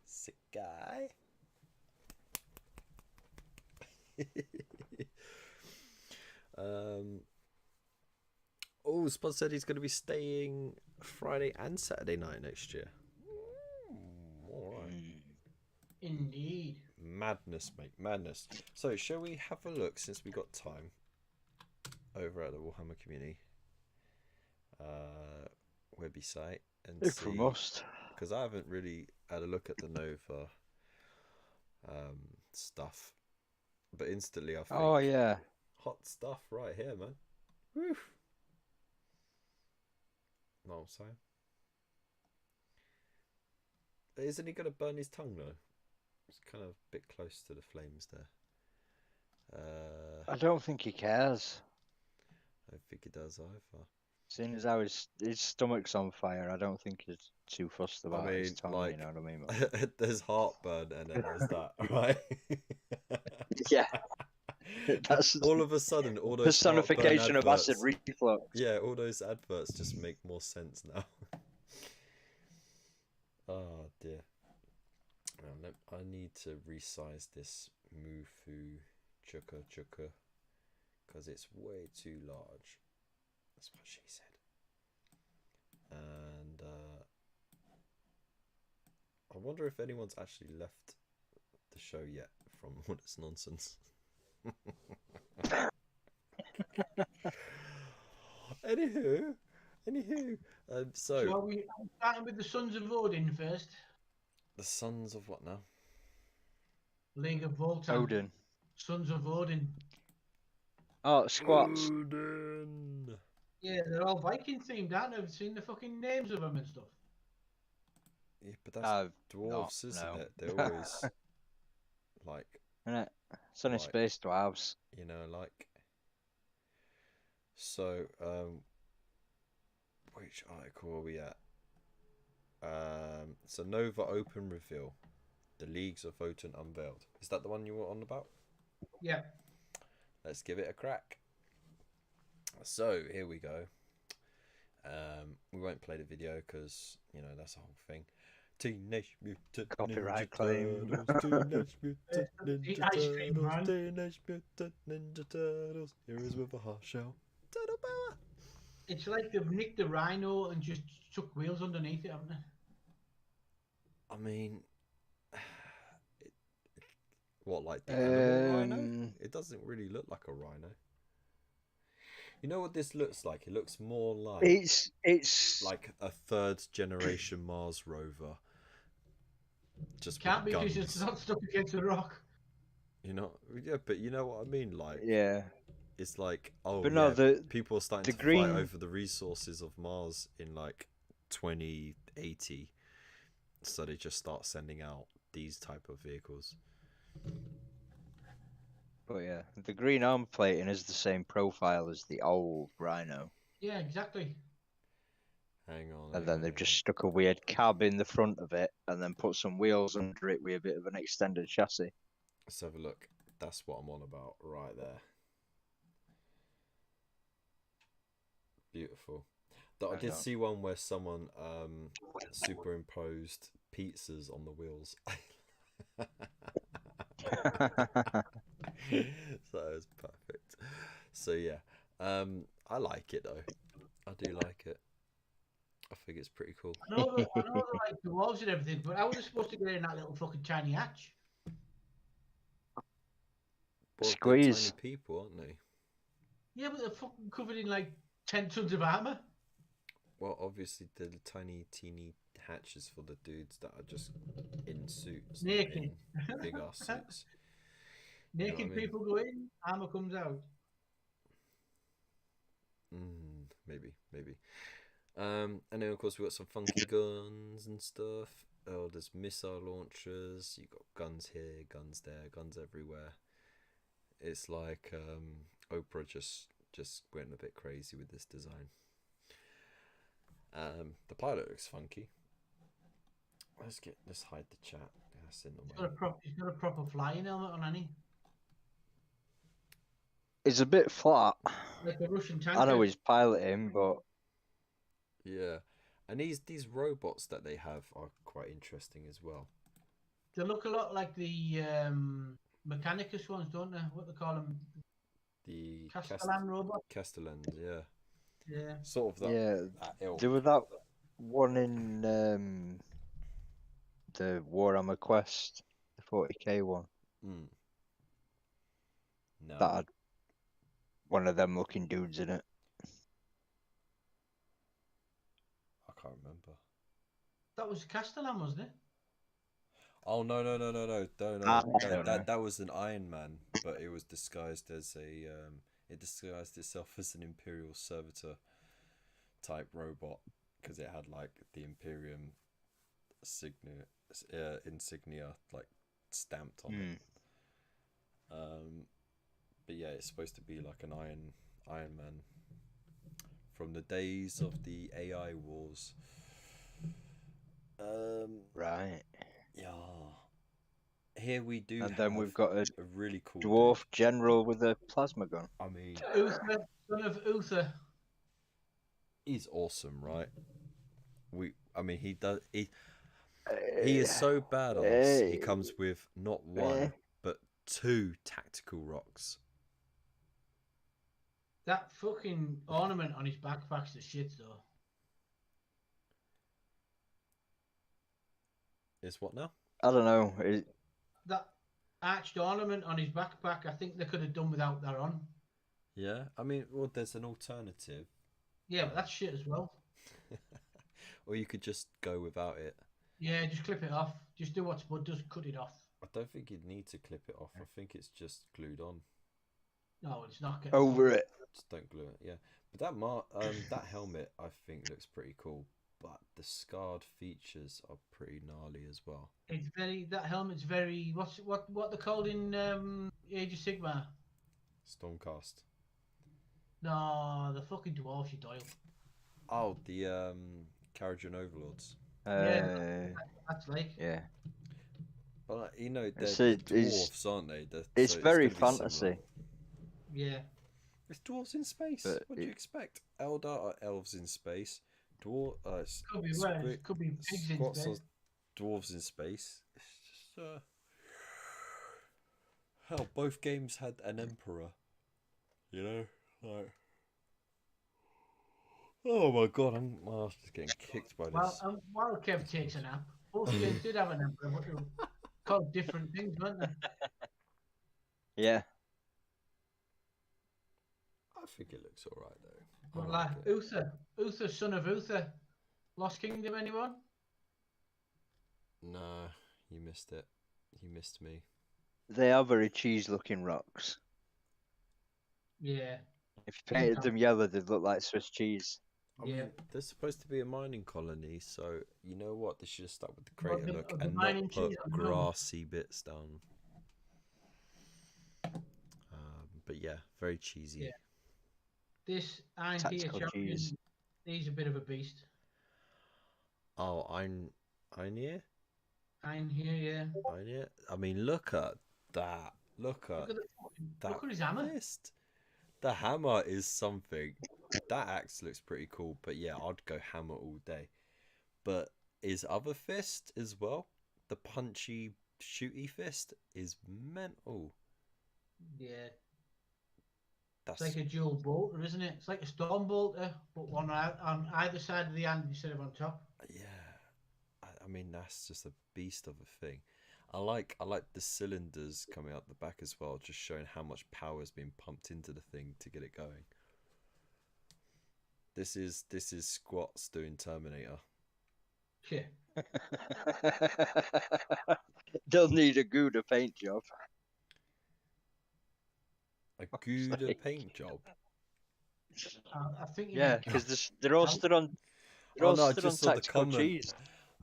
Sick guy. Oh, Spud said he's going to be staying Friday and Saturday night next year. All right. Indeed. Madness, mate, madness. So, shall we have a look, since we got time, over at the Warhammer community website and If we see, must. because I haven't really had a look at the Nova stuff, but instantly I think, Oh, yeah. hot stuff right here, man. Woo. Know what I'm saying? Isn't he going to burn his tongue though? It's kind of a bit close to the flames there. I don't think he cares. I don't think he does either. Seeing as how his stomach's on fire, I don't think he's too fussed about his tongue, like, you know what I mean? there's heartburn and then there's that, right? Yeah. That's all of a sudden, all those personification of acid adverts- reflux. Yeah, all those adverts just make more sense now. Oh dear. I need to resize this Mufu Chuka because it's way too large. That's what she said. And I wonder if anyone's actually left the show yet from all this nonsense. Anywho, so Shall we start with the Sons of Odin first? the sons of what now? League of Voltan. Odin. Sons of Odin. Oh, squats. Yeah, they're all Viking themed, aren't they? I've seen the fucking names of them and stuff. Yeah, but that's I've dwarves, not, isn't no. it? They're always like, Innit? It's only Right. space dwarves. you know, like. So, which article are we at? So Nova Open reveal. The Leagues of Votan unveiled. Is that the one you were on about? Yeah. Let's give it a crack. So here we go. We won't play the video because that's the whole thing. Teenage Mutant Copyright Ninja claim. Turtles, Teenage Mutant The Ninja ice cream Turtles, man. Teenage Mutant Ninja Turtles. Heroes with a hard shell. Turtle power. It's like they've nicked the rhino and just chuck wheels underneath it, haven't they? I mean, what, like the animal rhino? It doesn't really look like a rhino. You know what this looks like? It looks more like It's like a third generation Mars rover. Just Can't be with because guns. it's not stuck against a rock. Yeah, but you know what I mean. Like, yeah. it's like, oh But yeah, no, people are starting the to green- fight over the resources of Mars in like 2080, so they just start sending out these type of vehicles. But yeah, the green armor plating is the same profile as the old Rhino, Yeah, exactly. Hang on. and then they've just stuck a weird cab in the front of it, and then put some wheels under it with a bit of an extended chassis. Let's have a look. That's what I'm on about right there. Beautiful. I did see one where someone superimposed pizzas on the wheels. So that was perfect. So yeah, I like it though. I do like it. I think it's pretty cool. I know they're like the walls and everything, but how are they supposed to get in that little fucking tiny hatch? Well, they're Squeeze. tiny people, aren't they? Yeah, but they're fucking covered in like 10 tons of armor. Well, obviously the tiny, teeny hatches for the dudes that are just in suits, not Naked. in big ass suits. You know Naked what I mean? people go in, armor comes out. Maybe. And then of course we got some funky guns and stuff. Oh, there's missile launchers. You got guns here, guns there, guns everywhere. It's like Oprah just went a bit crazy with this design. The pilot looks funky. Let's hide the chat. That's in the way. He's got a proper flying helmet on, hasn't he? It's a bit flat. Like a Russian tanker. I know he's piloting, but Yeah, and these robots that they have are quite interesting as well. They look a lot like the Mechanicus ones, don't they? What they call them? The Castellan robot. Castellans, yeah. Yeah. Sort of that. yeah, That ilk. there was that one in the Warhammer Quest, the 40k one. Mm. No. That had one of them looking dudes in it. I can't remember. That was Castellan, wasn't it? Oh no! I don't know. That was an Iron Man, but it was disguised as a it disguised itself as an Imperial Servitor type robot because it had like the Imperium insignia like stamped on it. But yeah, it's supposed to be like an Iron Man from the days of the AI wars. Right. Yeah. Here we do. And then we've got a really cool dwarf general with a plasma gun. I mean, Uther, son of Uther. he's awesome, right? He is so badass. He comes with not one but 2 tactical rocks. That fucking ornament on his backpack's the shit, though. Is what now? I don't know. That arched ornament on his backpack, I think they could have done without that on. Yeah, I mean, well, there's an alternative. Yeah, but that's shit as well. Or you could just go without it. Yeah, just clip it off. Just do what Spud does, cut it off. I don't think you'd need to clip it off. I think it's just glued on. No, it's not. Over it. Just don't glue it. Yeah, but that helmet I think looks pretty cool. but the scarred features are pretty gnarly as well. It's very, that helmet's very, what they're called in Age of Sigmar? Stormcast. No, the fucking dwarves, you Doyle. Oh, the Kharadron Overlords. That's like. Yeah. But you know, they're, It's- they're it's- dwarves, aren't they? It's so very it's gonna be similar. fantasy. Yeah. It's dwarves in space. But What do you expect? Eldar are elves in space. Could be worse. Could be pigs in Squats space. are dwarves in space. It's just hell. Both games had an emperor. You know, like. Oh my god, my ass is getting kicked by this. Well, while Kev takes a nap, both games did have an emperor, but they were called different things, weren't they? Yeah. I think it looks alright though. But I like Uther, son of Uther, Lost Kingdom, anyone? No, you missed it. You missed me. They are very cheese-looking rocks. Yeah. If you painted them yellow, they'd look like Swiss cheese. I Yeah. mean, they're supposed to be a mining colony, so you know what? They should have stuck with the Well, crater look the and mining not put cheese, I don't know. grassy bits down. But yeah, very cheesy. Yeah. This Iron Here Tactical champion, cheese. he's a bit of a beast. Oh, Einir? Iron Here, yeah. Einir? I mean, look at that. Look at that Look at his hammer. fist. The hammer is something. That axe looks pretty cool, but yeah, I'd go hammer all day. But his other fist as well, the punchy, shooty fist, is mental. Yeah. That's It's like a dual bolter, isn't it? It's like a storm bolter, but one on either side of the hand instead of on top. yeah. I mean, that's just a beast of a thing. I like the cylinders coming out the back as well, just showing how much power has been pumped into the thing to get it going. This is Squats doing Terminator. Yeah. They'll need a Gouda paint job. A Gouda paint job. I think. Yeah, because they're all stood on. They're all no, I stood on just saw the tactical comment. cheese.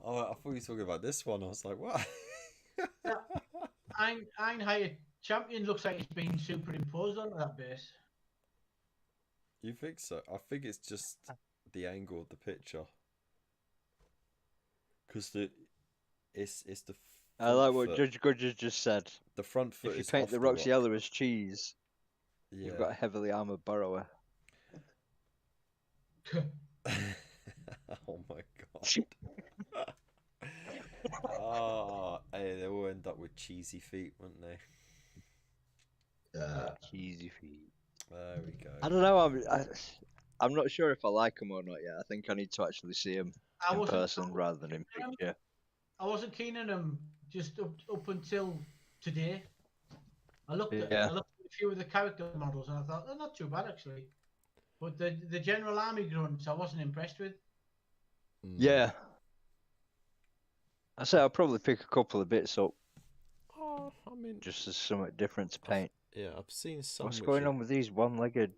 Oh, I thought you were talking about this one. I was like, what? Einhire champion looks like he's been superimposed onto that base. You think so? I think it's just the angle of the picture. Because it's the. I like what foot. Judge Gudge just said. The front foot If you is paint off the rocks rock. yellow as cheese, Yeah. you've got a heavily armored burrower. Oh my god. Oh, hey, they all end up with cheesy feet, wouldn't they? Cheesy feet. There we go. I don't know. I'm not sure if I like them or not yet. I think I need to actually see them I in wasn't- person rather than in picture. I wasn't keen on them just up until today. I looked at Yeah. a few of the character models and I thought they're not too bad actually. But the general army grunts I wasn't impressed with. Mm. Yeah. I say I'll probably pick a couple of bits up Oh, I mean, just as something different to paint. yeah, I've seen some. What's which going are- on with these one-legged?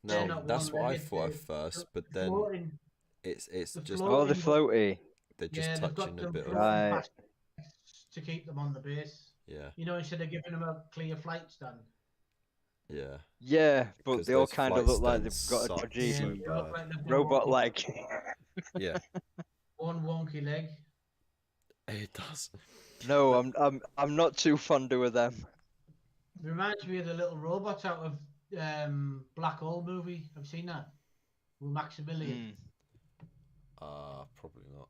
They're No, not that's what I one-legged, thought at they're- first, but The then floating- it's the just floor- Oh, the floaty. they're just they've got touching a them bit of. floating Right. past to keep them on the base. Yeah, You know, instead of giving them a clear flight stand. yeah. Yeah, but Because they all those kind of flight look like they've stands got a suck dodgy so they look bad. like they've got robot one- leg. Yeah, One wonky leg. it does. No, I'm not too fond of them. Reminds me of the little robots out of Black Hole movie. Have you seen that? With Maximilian. Probably not.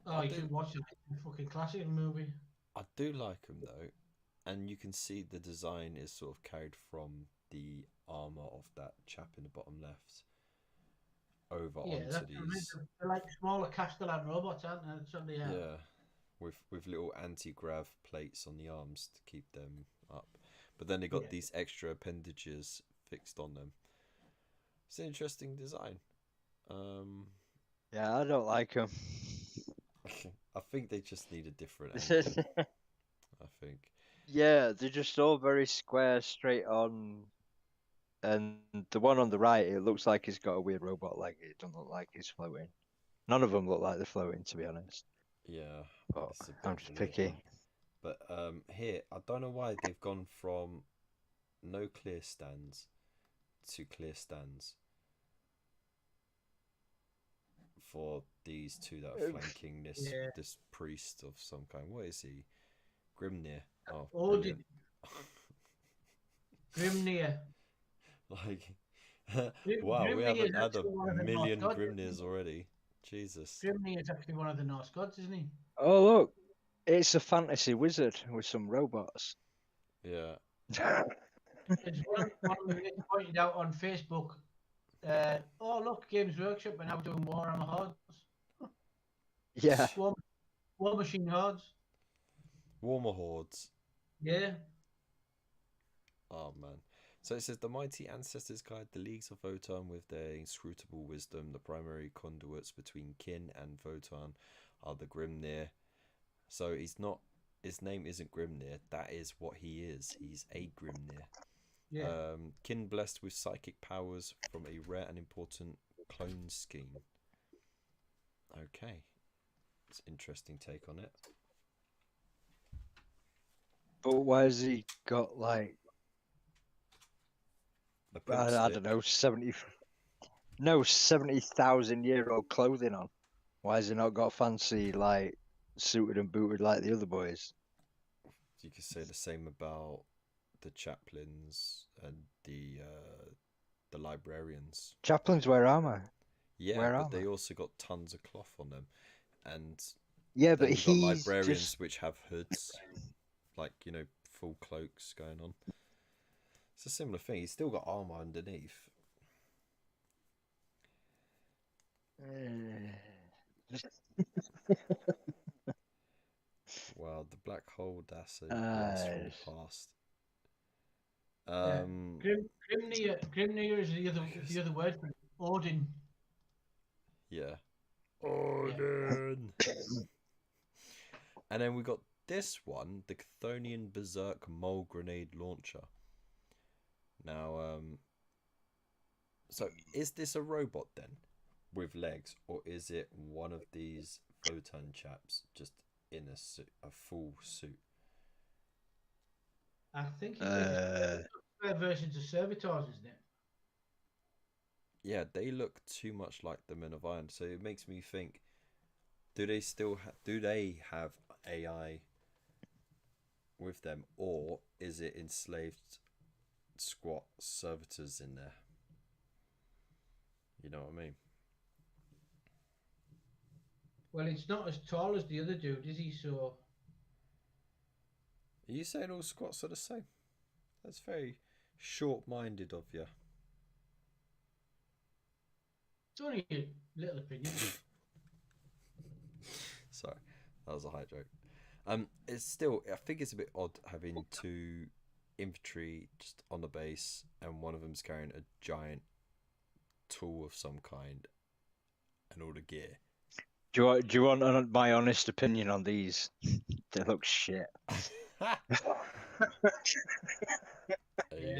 Oh, I you do- should watch it. It's a fucking classic movie. I do like them though, and you can see the design is sort of carried from the armor of that chap in the bottom left over Yeah, onto that's what I mean. these. They're like smaller Castellan robots, aren't they? That's what they are. Yeah, with little anti-grav plates on the arms to keep them up, but then they got Yeah. these extra appendages fixed on them. It's an interesting design. Yeah, I don't like them. I think they just need a different angle. I think. Yeah, they're just all very square, straight on. And the one on the right, it looks like he's got a weird robot leg. It doesn't look like he's floating. None of them look like they're floating, to be honest. Yeah, But it's a bit I'm just vanilla. picky. But here, I don't know why they've gone from no clear stands to clear stands for these two that are flanking this this priest of some kind. What is he? Grimnir. Oh, Odin. Grimnir. Like, wow, we haven't had a million Grimnirs already. Jesus. Grimnir is actually one of the Norse gods, isn't he? Oh, look. It's a fantasy wizard with some robots. Yeah. It's one of the mates pointed out on Facebook. Oh, look, Games Workshop are now doing Warhammer Hordes. Yeah. War Machine Hordes. Warmer Hordes. Yeah. Oh, man. So it says, the mighty ancestors guide the leagues of Votan with their inscrutable wisdom. The primary conduits between kin and Votan are the Grimnir. So he's not, his name isn't Grimnir. That is what he is. He's a Grimnir. Yeah. Kin blessed with psychic powers from a rare and important clone scheme. Okay. It's an interesting take on it. But why has he got, like, I don't know, 70,000-year-old clothing on? Why has he not got fancy, like, suited and booted like the other boys? You could say the same about the chaplains and the librarians. Chaplains wear armor. Yeah, but they also got tons of cloth on them, and yeah, but he's got he's librarians just... which have hoods, like, you know, full cloaks going on. It's a similar thing. He's still got armor underneath. Wow, the black hole, that's a blast from the past. Grimnir is the other word for Odin. Yeah. Odin. And then we got this one, the Thonian Berserk Mole Grenade Launcher. Now, so is this a robot then, with legs, or is it one of these Photon chaps just in a suit, a full suit? I think it's versions of servitors, isn't it? Yeah, they look too much like the Men of Iron, so it makes me think: do they still do they have AI with them, or is it enslaved squat servitors in there? You know what I mean? Well, it's not as tall as the other dude, is he? So are you saying all squats are the same? That's very short-minded of you. it's only a little opinion. Sorry, that was a high joke. It's still, I think it's a bit odd having two infantry just on the base and one of them's carrying a giant tool of some kind and all the gear. Do you want my honest opinion on these? They look shit. Yeah,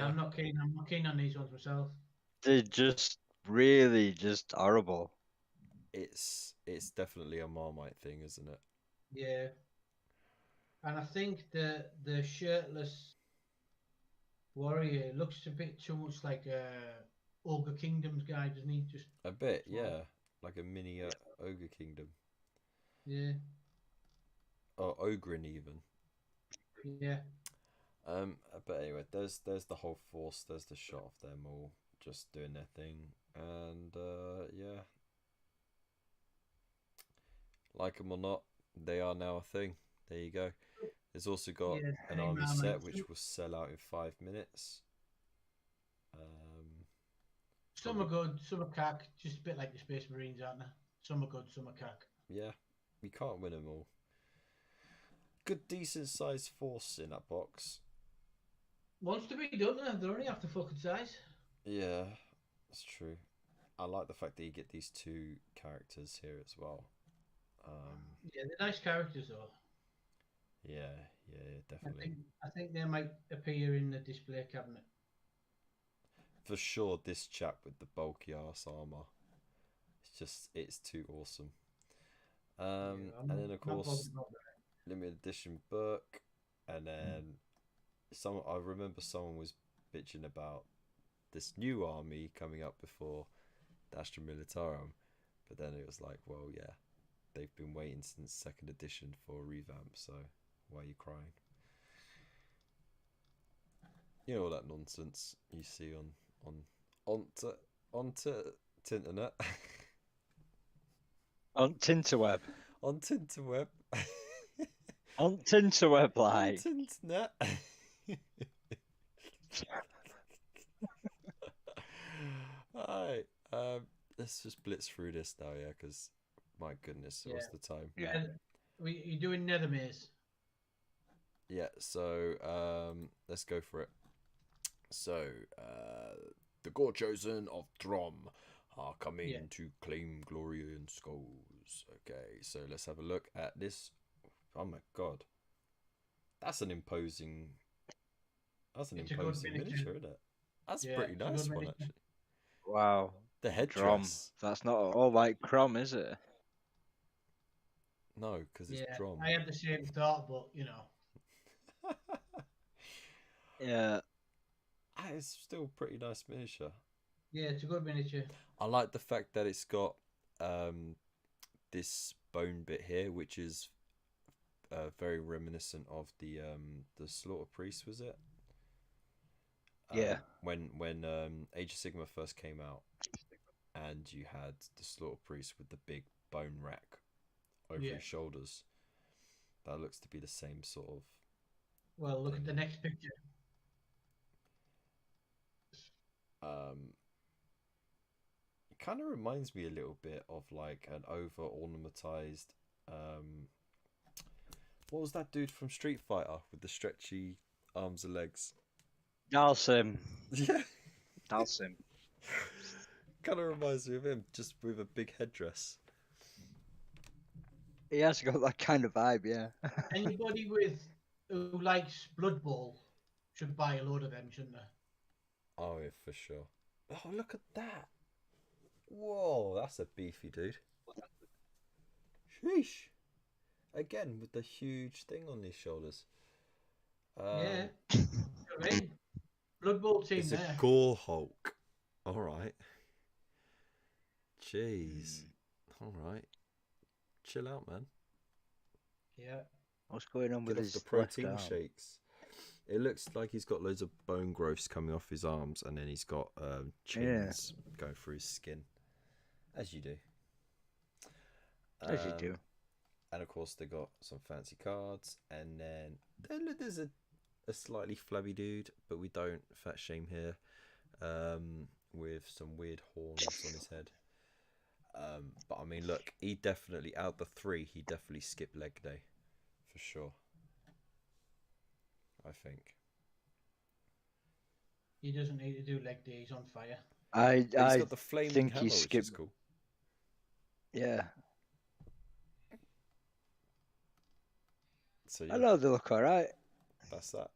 I'm not keen on these ones myself. They're just really just horrible. It's definitely a Marmite thing, isn't it? Yeah. And I think the shirtless warrior looks a bit too much like Ogre Kingdom's guy, doesn't he? Just a bit, yeah, like a mini Ogre Kingdom. Yeah. Or Ogren even. Yeah. But anyway, there's the whole force. There's the shot of them all just doing their thing, and yeah, like them or not, they are now a thing. There you go. There's also got an army set which will sell out in 5 minutes. Some are good, some are cack. Just a bit like the Space Marines, aren't they? Some are good, some are cack. Yeah, you can't win them all. Good, decent sized force in that box. Wants to be done, they're only half the fucking size. Yeah, that's true. I like the fact that you get these two characters here as well. Yeah, they're nice characters though. Yeah, definitely. I think they might appear in the display cabinet. For sure, this chap with the bulky ass armor. It's it's too awesome. Yeah, And then of not course bothered about that. limited edition book, and then I remember someone was bitching about this new army coming up before the Astra Militarum, but then it was like, well, yeah, they've been waiting since second edition for a revamp, so why are you crying? You know all that nonsense you see onto Tinternet. On Tinterweb. On Tinterweb. On Tinterweb, On like. Tinternet. Alright, let's just blitz through this now, yeah, because my goodness, what's the time? Yeah. You're doing Nether Maze. Yeah, so let's go for it. So, the Gore Chosen of Drom are coming to claim glory and skulls. Okay, so let's have a look at this. Oh my god, that's an imposing. That's an imposing miniature, isn't it? That's a pretty nice one, actually. Wow. The headdress. Drom. That's not all like Crom, is it? No, because it's Drom. I had the same thought, but you know. Yeah. It's still a pretty nice miniature. Yeah, it's a good miniature. I like the fact that it's got this bone bit here, which is very reminiscent of the Slaughter Priest, was it? Yeah. When Age of Sigmar first came out, and you had the Slaughter Priest with the big bone rack over his shoulders. That looks to be the same sort of. Well, look at the next picture. It kind of reminds me a little bit of like an over ornamentized. What was that dude from Street Fighter with the stretchy arms and legs? Dalsim. Yeah. Dalsim. Kind of reminds me of him, just with a big headdress. He has got that kind of vibe, yeah. Anybody who likes Blood Bowl should buy a load of them, shouldn't they? Oh, yeah, for sure. Oh, look at that. Whoa, that's a beefy dude. Sheesh. Again, with the huge thing on his shoulders. Yeah. Blood Bowl team it's there. a Gore Hulk. Alright. Jeez. Alright. Chill out, man. Yeah. What's going on with Get his the protein left arm? shakes. It looks like he's got loads of bone growths coming off his arms, and then he's got chains going through his skin, as you do. As you do. And of course, they got some fancy cards, and then there's a slightly flabby dude, but we don't fat shame here, with some weird horns on his head. But I mean, look, he definitely, out the three, he definitely skipped leg day, for sure. I think. He doesn't need to do leg day, he's on fire. He's got the flaming think hammer, he which is skipped. cool. Yeah. So I know they look alright. that's that.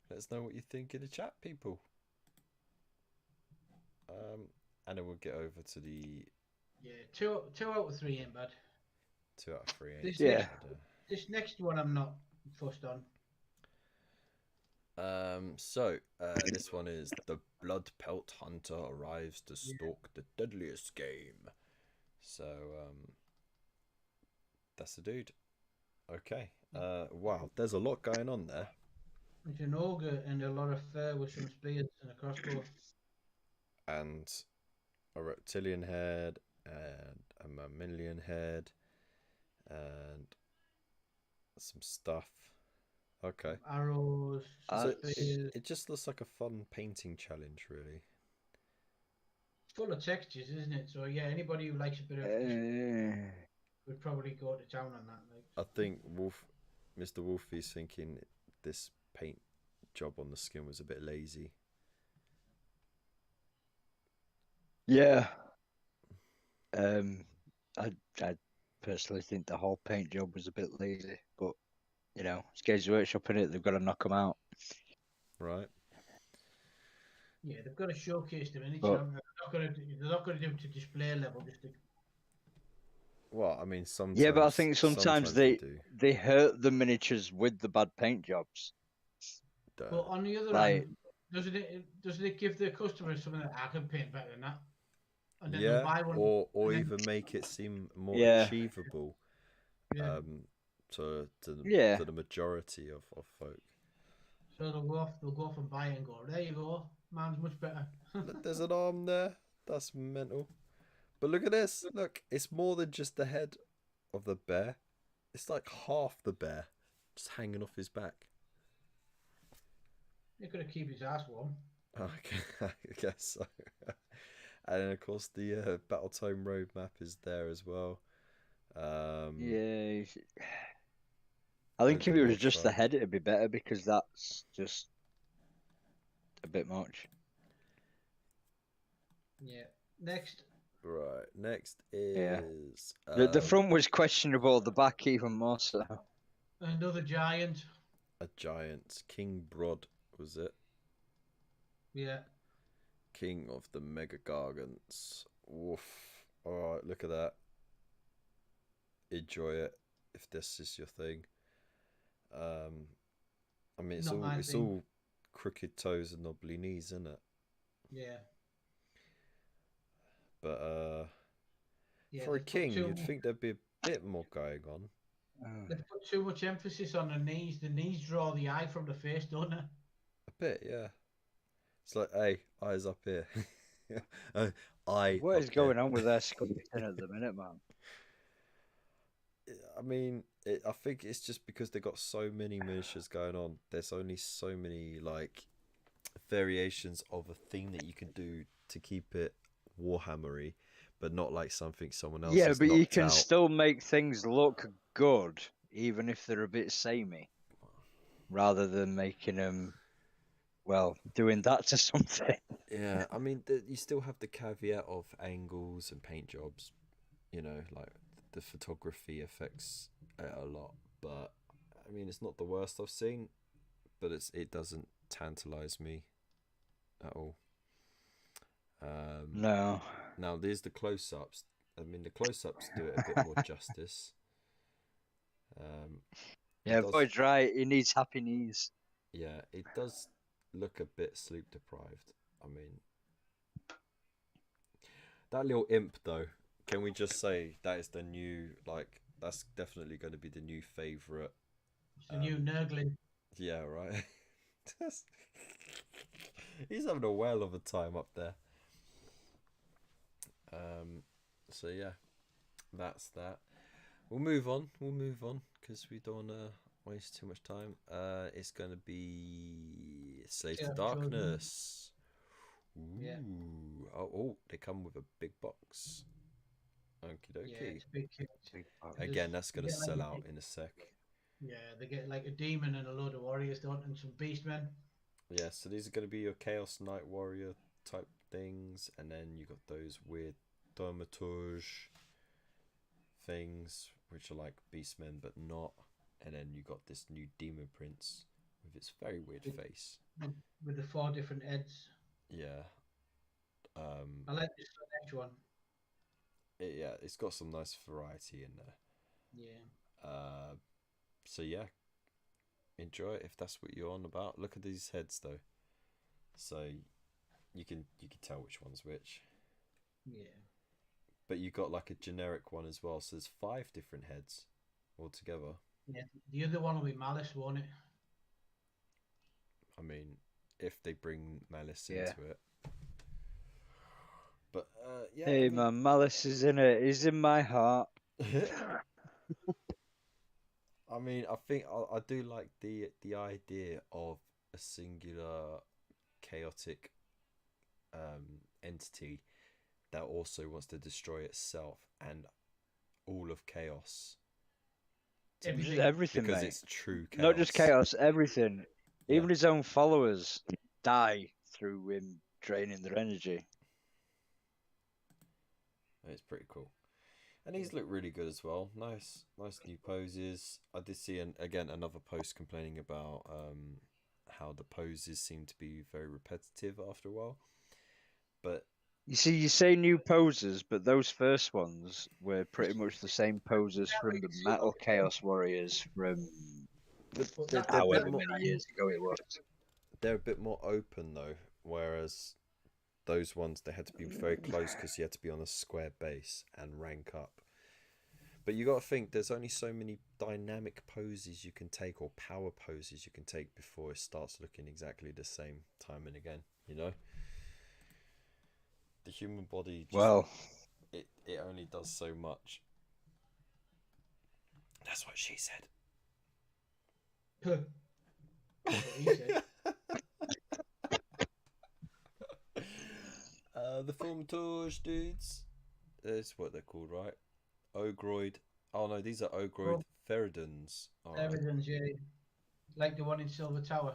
Let us know what you think in the chat, people. And then we'll get over to the 2 out of 3 ain't bad. 2 out of 3. This next one I'm not fussed on. So this one is the Blood Pelt Hunter arrives to stalk the deadliest game. So that's the dude. Okay. Wow, there's a lot going on there. It's an ogre and a lot of fur with some spears and a crossbow. And a reptilian head and a mammalian head and some stuff. Okay. Arrows. So it just looks like a fun painting challenge, really. It's full of textures, isn't it? So yeah, anybody who likes a bit of would probably go to town on that. Like. I think Mr. Wolfie's thinking this paint job on the skin was a bit lazy. Yeah. I personally think the whole paint job was a bit lazy, but you know, it's Games Workshop in it. They've got to knock them out. Right. Yeah, they've got to showcase them in each But- other. They're They're not gonna do it to display level. Just to... Well, I mean, sometimes. Yeah, but I think sometimes they do. they hurt the miniatures with the bad paint jobs. But on the other Like- hand, doesn't it give the customers something that I can paint better than that? And then they'll Yeah, buy one, or and then- even make it seem more Yeah. achievable. Yeah. To Yeah. the majority of folk. So they'll go off and buy it and go, there you go, mine's much better. Look, there's an arm there. That's mental. But look at this. Look, it's more than just the head of the bear. It's like half the bear just hanging off his back. You're gonna keep his ass warm. Okay, I guess so. And then, of course, the Battletome roadmap is there as well. Yeah. I think if it was just the head, it'd be better because that's just a bit much. Yeah. Next. Right. Next is The front was questionable. The back even more so. Another giant. a giant. King Brod was it? Yeah. King of the Mega Gargants. Woof. Alright, look at that. Enjoy it if this is your thing. I mean it's all crooked toes and knobbly knees, isn't it? Yeah. But Yeah, for a they've put king, too you'd think there'd be a bit more going on. They've put too much emphasis on the knees. The knees draw the eye from the face, don't they? A bit, yeah. It's like, hey, eyes up here. Eye. What up is going here. on with their sculpting at the minute, man? I mean, I think it's just because they got so many miniatures going on. There's only so many like variations of a theme that you can do to keep it Warhammery, but not like something someone else. Yeah, has but you knocked can out. still make things look good, even if they're a bit samey, rather than making them, well, doing that to something. Yeah, I mean, you still have the caveat of angles and paint jobs. You know, like the photography affects it a lot. But I mean, it's not the worst I've seen, but it doesn't tantalize me at all. No. Now there's the close-ups. I mean, the close-ups do it a bit more justice. Yeah, Void's right. He needs happy knees. Yeah, it does look a bit sleep deprived. I mean, that little imp though. Can we just say that is the new, like, that's definitely going to be the new favorite. It's the new Nurgling. Yeah, right. He's having a whale of a time up there. So yeah, that's that. We'll move on because we don't want to waste too much time. It's going to be Slave to Darkness. Ooh. Yeah. Oh, they come with a big box. Okie dokie. Yeah, it's big. Again, that's going to sell out in a sec. Yeah, they get like a demon and a load of warriors, don't, and some beastmen. Yeah, so these are going to be your Chaos Knight Warrior type things, and then you got those weird Thaumaturge things, which are like beastmen but not, and then you got this new Demon Prince with its very weird face. With the 4 different heads. Yeah. I like this next one. It's got some nice variety in there. Yeah. So yeah, enjoy it if that's what you're on about. Look at these heads though, so you can tell which one's which. Yeah. But you got like a generic one as well, so there's 5 different heads altogether. Yeah. The other one will be Malice, won't it? I mean, if they bring Malice Yeah. into it. But yeah. Hey man, Malice is in it. He's in my heart. I mean, I think I do like the idea of a singular chaotic entity that also wants to destroy itself and all of chaos. Everything, because mate. it's true chaos. Not just chaos, everything. Yeah. Even his own followers die through him draining their energy. It's pretty cool. And these look really good as well. Nice new poses. I did see again another post complaining about how the poses seem to be very repetitive after a while. But You see, you say new poses, but those first ones were pretty much the same poses from the Metal Chaos Warriors from however many years ago it was. They're a bit more open though, whereas those ones they had to be very close because you had to be on a square base and rank up. But you got to think there's only so many dynamic poses you can take or power poses you can take before it starts looking exactly the same time and again. You know, the human body just, it only does so much. That's what she said. That's what he said. The Thaumaturge dudes. That's what they're called, right? Ogroid. Oh no, these are Ogroid Feridans. Feridans, yeah. Like the one in Silver Tower.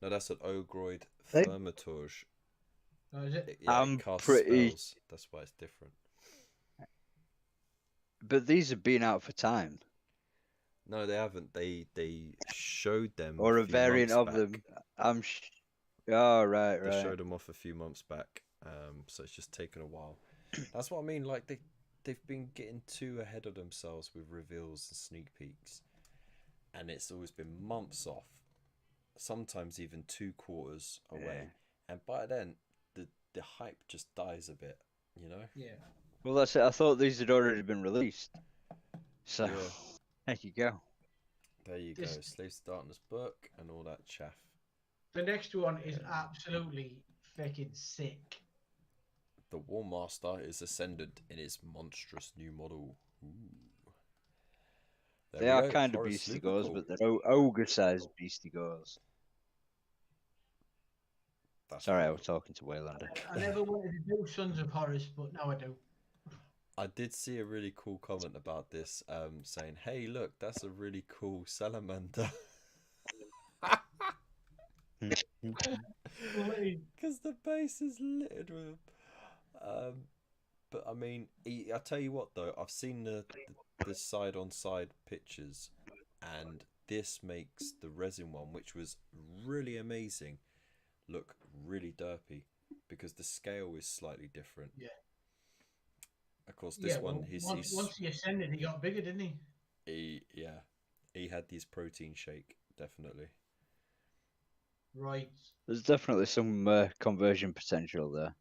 No, that's an Ogroid Thaumaturge. Oh, is it? Yeah, it casts spells. That's why it's different. But these have been out for time. No, they haven't. They showed them. Or a variant of them. Oh, right. They showed them off a few months back. So it's just taken a while. That's what I mean. Like they've been getting too ahead of themselves with reveals and sneak peeks, and it's always been months off. Sometimes even 2 quarters away, Yeah. and by then the hype just dies a bit. You know. Yeah. Well, that's it. I thought these had already been released. So there you go. There you go. Slaves to Darkness book and all that chaff. The next one is absolutely fucking sick. The War Master is ascended in his monstrous new model. Ooh. They are kind of beastigores, but they're ogre-sized beastigores. Sorry, I was talking to Waylander. I never wanted to do Sons of Horus, but now I do. I did see a really cool comment about this, saying, "Hey, look, that's a really cool salamander." Because the base is littered with them. But I mean, I tell you what though, I've seen the side-on-side pictures, and this makes the resin one, which was really amazing, look really derpy because the scale is slightly different. Yeah. Of course, this one, once he ascended, he got bigger, didn't he? He had his protein shake, definitely. Right. There's definitely some conversion potential there.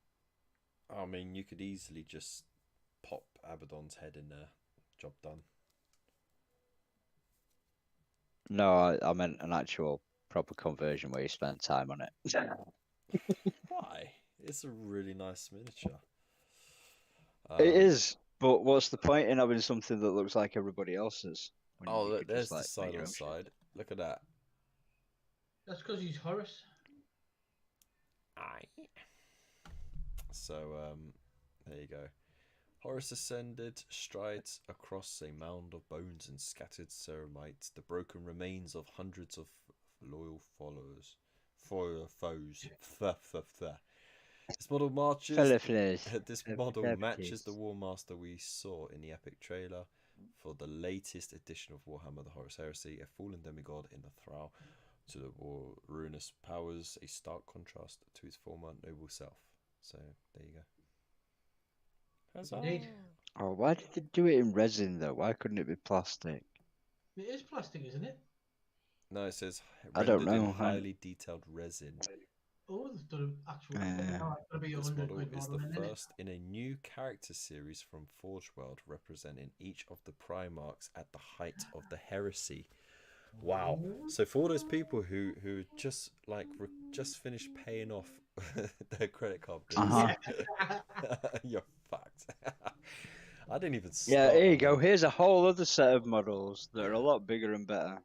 I mean, you could easily just pop Abaddon's head in there. Job done. No, I meant an actual proper conversion where you spend time on it. Why? It's a really nice miniature. It is, but what's the point in having something that looks like everybody else's? Oh, look, there's the side on side. Look at that. That's because he's Horus. Aye. So, there you go. Horus ascended, strides across a mound of bones and scattered ceramites, the broken remains of hundreds of loyal foes. This model matches the War Master we saw in the epic trailer for the latest edition of Warhammer: The Horus Heresy, a fallen demigod in the thrall to the ruinous powers, a stark contrast to his former noble self. So there you go. Indeed. Oh, why did they do it in resin though? Why couldn't it be plastic? It is plastic, isn't it? No, it says I don't know. in highly detailed resin. Oh, there's the actual. This model is the first in a new character series from Forge World, representing each of the Primarchs at the height of the heresy. Wow! So for all those people who just finished paying off their credit card bills, you're fucked. I didn't even. Yeah, here you go. Here's a whole other set of models that are a lot bigger and better.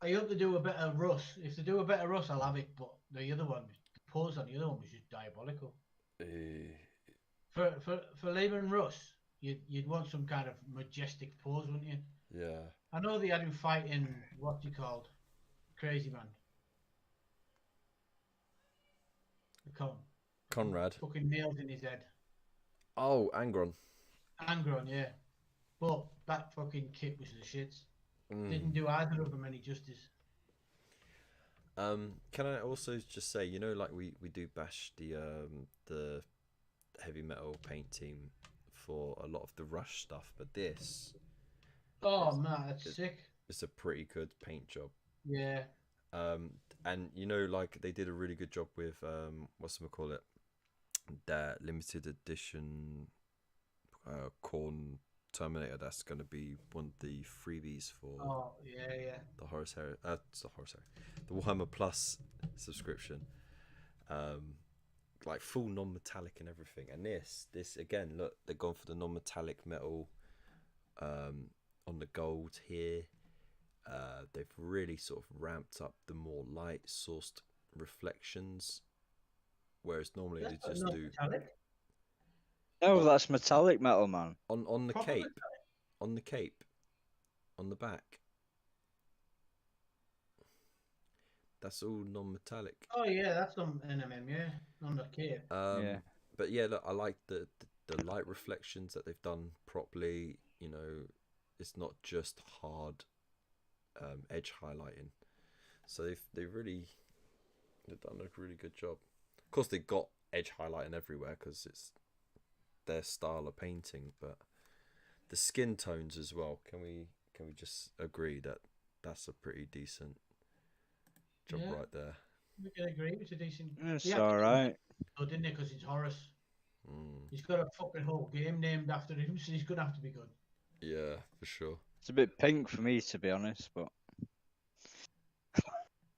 I hope they do a better Russ. If they do a better Russ, I'll have it. But the other one, the pose on the other one was just diabolical. For Labour and Russ, you'd want some kind of majestic pose, wouldn't you? Yeah. I know they had him fighting what's he called, Crazy Man. Conrad. Fucking nails in his head. Oh, Angron. Angron, yeah. But that fucking kit was the shits. Didn't do either of them any justice. Can I also just say, you know, like we do bash the heavy metal paint team for a lot of the Rush stuff, but this Oh man, that's sick. It's a pretty good paint job. Yeah. And you know, like they did a really good job with whatchamacallit, that limited edition Corn Terminator. That's going to be one of the freebies for the the Warhammer Plus subscription. Like full non-metallic and everything. And this again, look, they've gone for the non-metallic metal on the gold here. They've really sort of ramped up the more light sourced reflections, whereas normally they just do metallic. No, that's metallic metal, man. on the Proper cape, metallic. on the cape, on the back. That's all non-metallic. Oh yeah, that's on NMM, yeah, on the cape. Yeah. But yeah, look, I like the light reflections that they've done properly. You know, it's not just hard edge highlighting. So they've done a really good job. Of course, they got edge highlighting everywhere because it's their style of painting, but the skin tones as well. Can we just agree that that's a pretty decent job right there? We can agree. It's a decent. It's all right. Oh, didn't it? Because it's Horus. He's got a fucking whole game named after him, so he's gonna have to be good. Yeah, for sure. It's a bit pink for me, to be honest, but.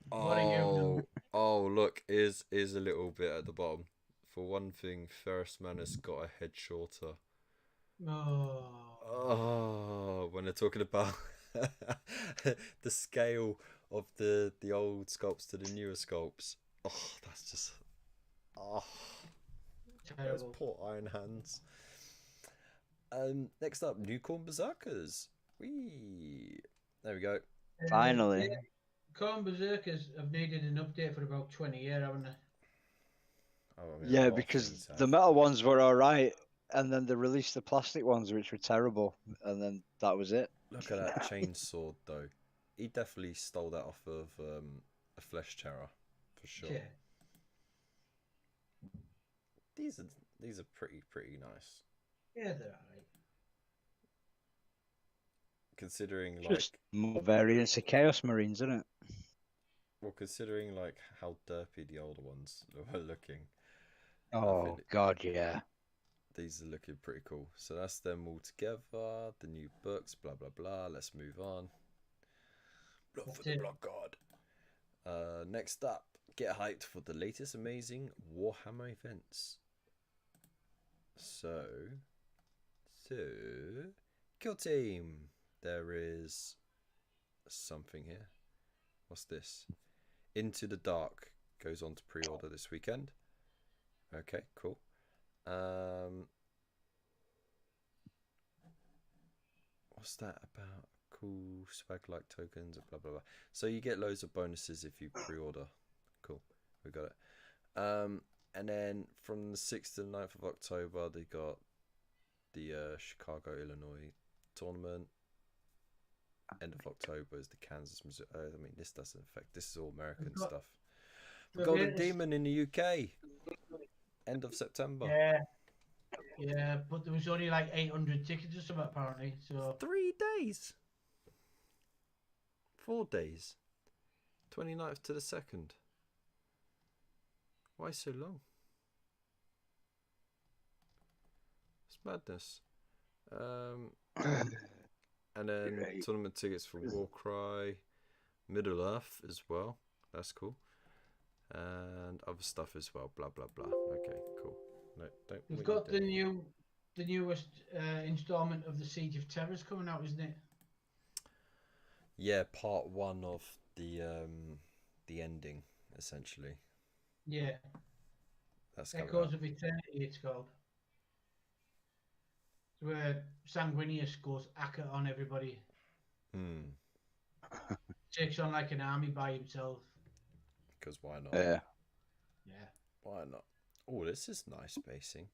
What are you? Oh, look, is a little bit at the bottom. For one thing, Ferris Manus got a head shorter. Oh, when they're talking about the scale of the old sculpts to the newer sculpts. Oh, that's just those poor Iron Hands. Next up, new Corn Berserkers. There we go. Finally. Corn Berserkers have needed an update for about 20 years, haven't they? Oh, I mean, Yeah, because the metal ones were all right, and then they released the plastic ones, which were terrible, and then that was it. Look at that chainsaw, though. He definitely stole that off of a Flesh Terror, for sure. Yeah. These are pretty nice. Yeah, they're alright. Considering Just more variants of Chaos Marines, isn't it? Well, considering like how derpy the older ones were looking. Oh God, yeah. These are looking pretty cool. So that's them all together. The new books, blah blah blah. Let's move on. Blood for the Blood God. Next up, get hyped for the latest amazing Warhammer events. So, Kill Team. There is something here. What's this? Into the Dark goes on to pre-order this weekend. Okay, cool. What's that about? Cool swag like tokens and blah blah blah. So you get loads of bonuses if you pre-order. Cool, we got it. And then from the 6th to the 9th of October, they got the Chicago, Illinois tournament. End of October is the Kansas, Missouri. I mean, this doesn't affect. This is all American stuff. Golden Demon in the UK. End of September. Yeah, but there was only like 800 tickets or something apparently. So 3 days. 4 days. 29th to the 2nd. Why so long? It's madness. And then tournament tickets for Warcry, Middle Earth as well. That's cool. And other stuff as well. Blah blah blah. Okay, cool. No, don't. We've got the newest installment of the Siege of Terrors coming out, isn't it? Yeah, part 1 of the ending, essentially. Yeah. That's Echoes of Eternity, it's called. It's where Sanguinius goes akka on everybody. Takes on like an army by himself. Because why not? Yeah. Yeah. Why not? Oh, this is nice spacing.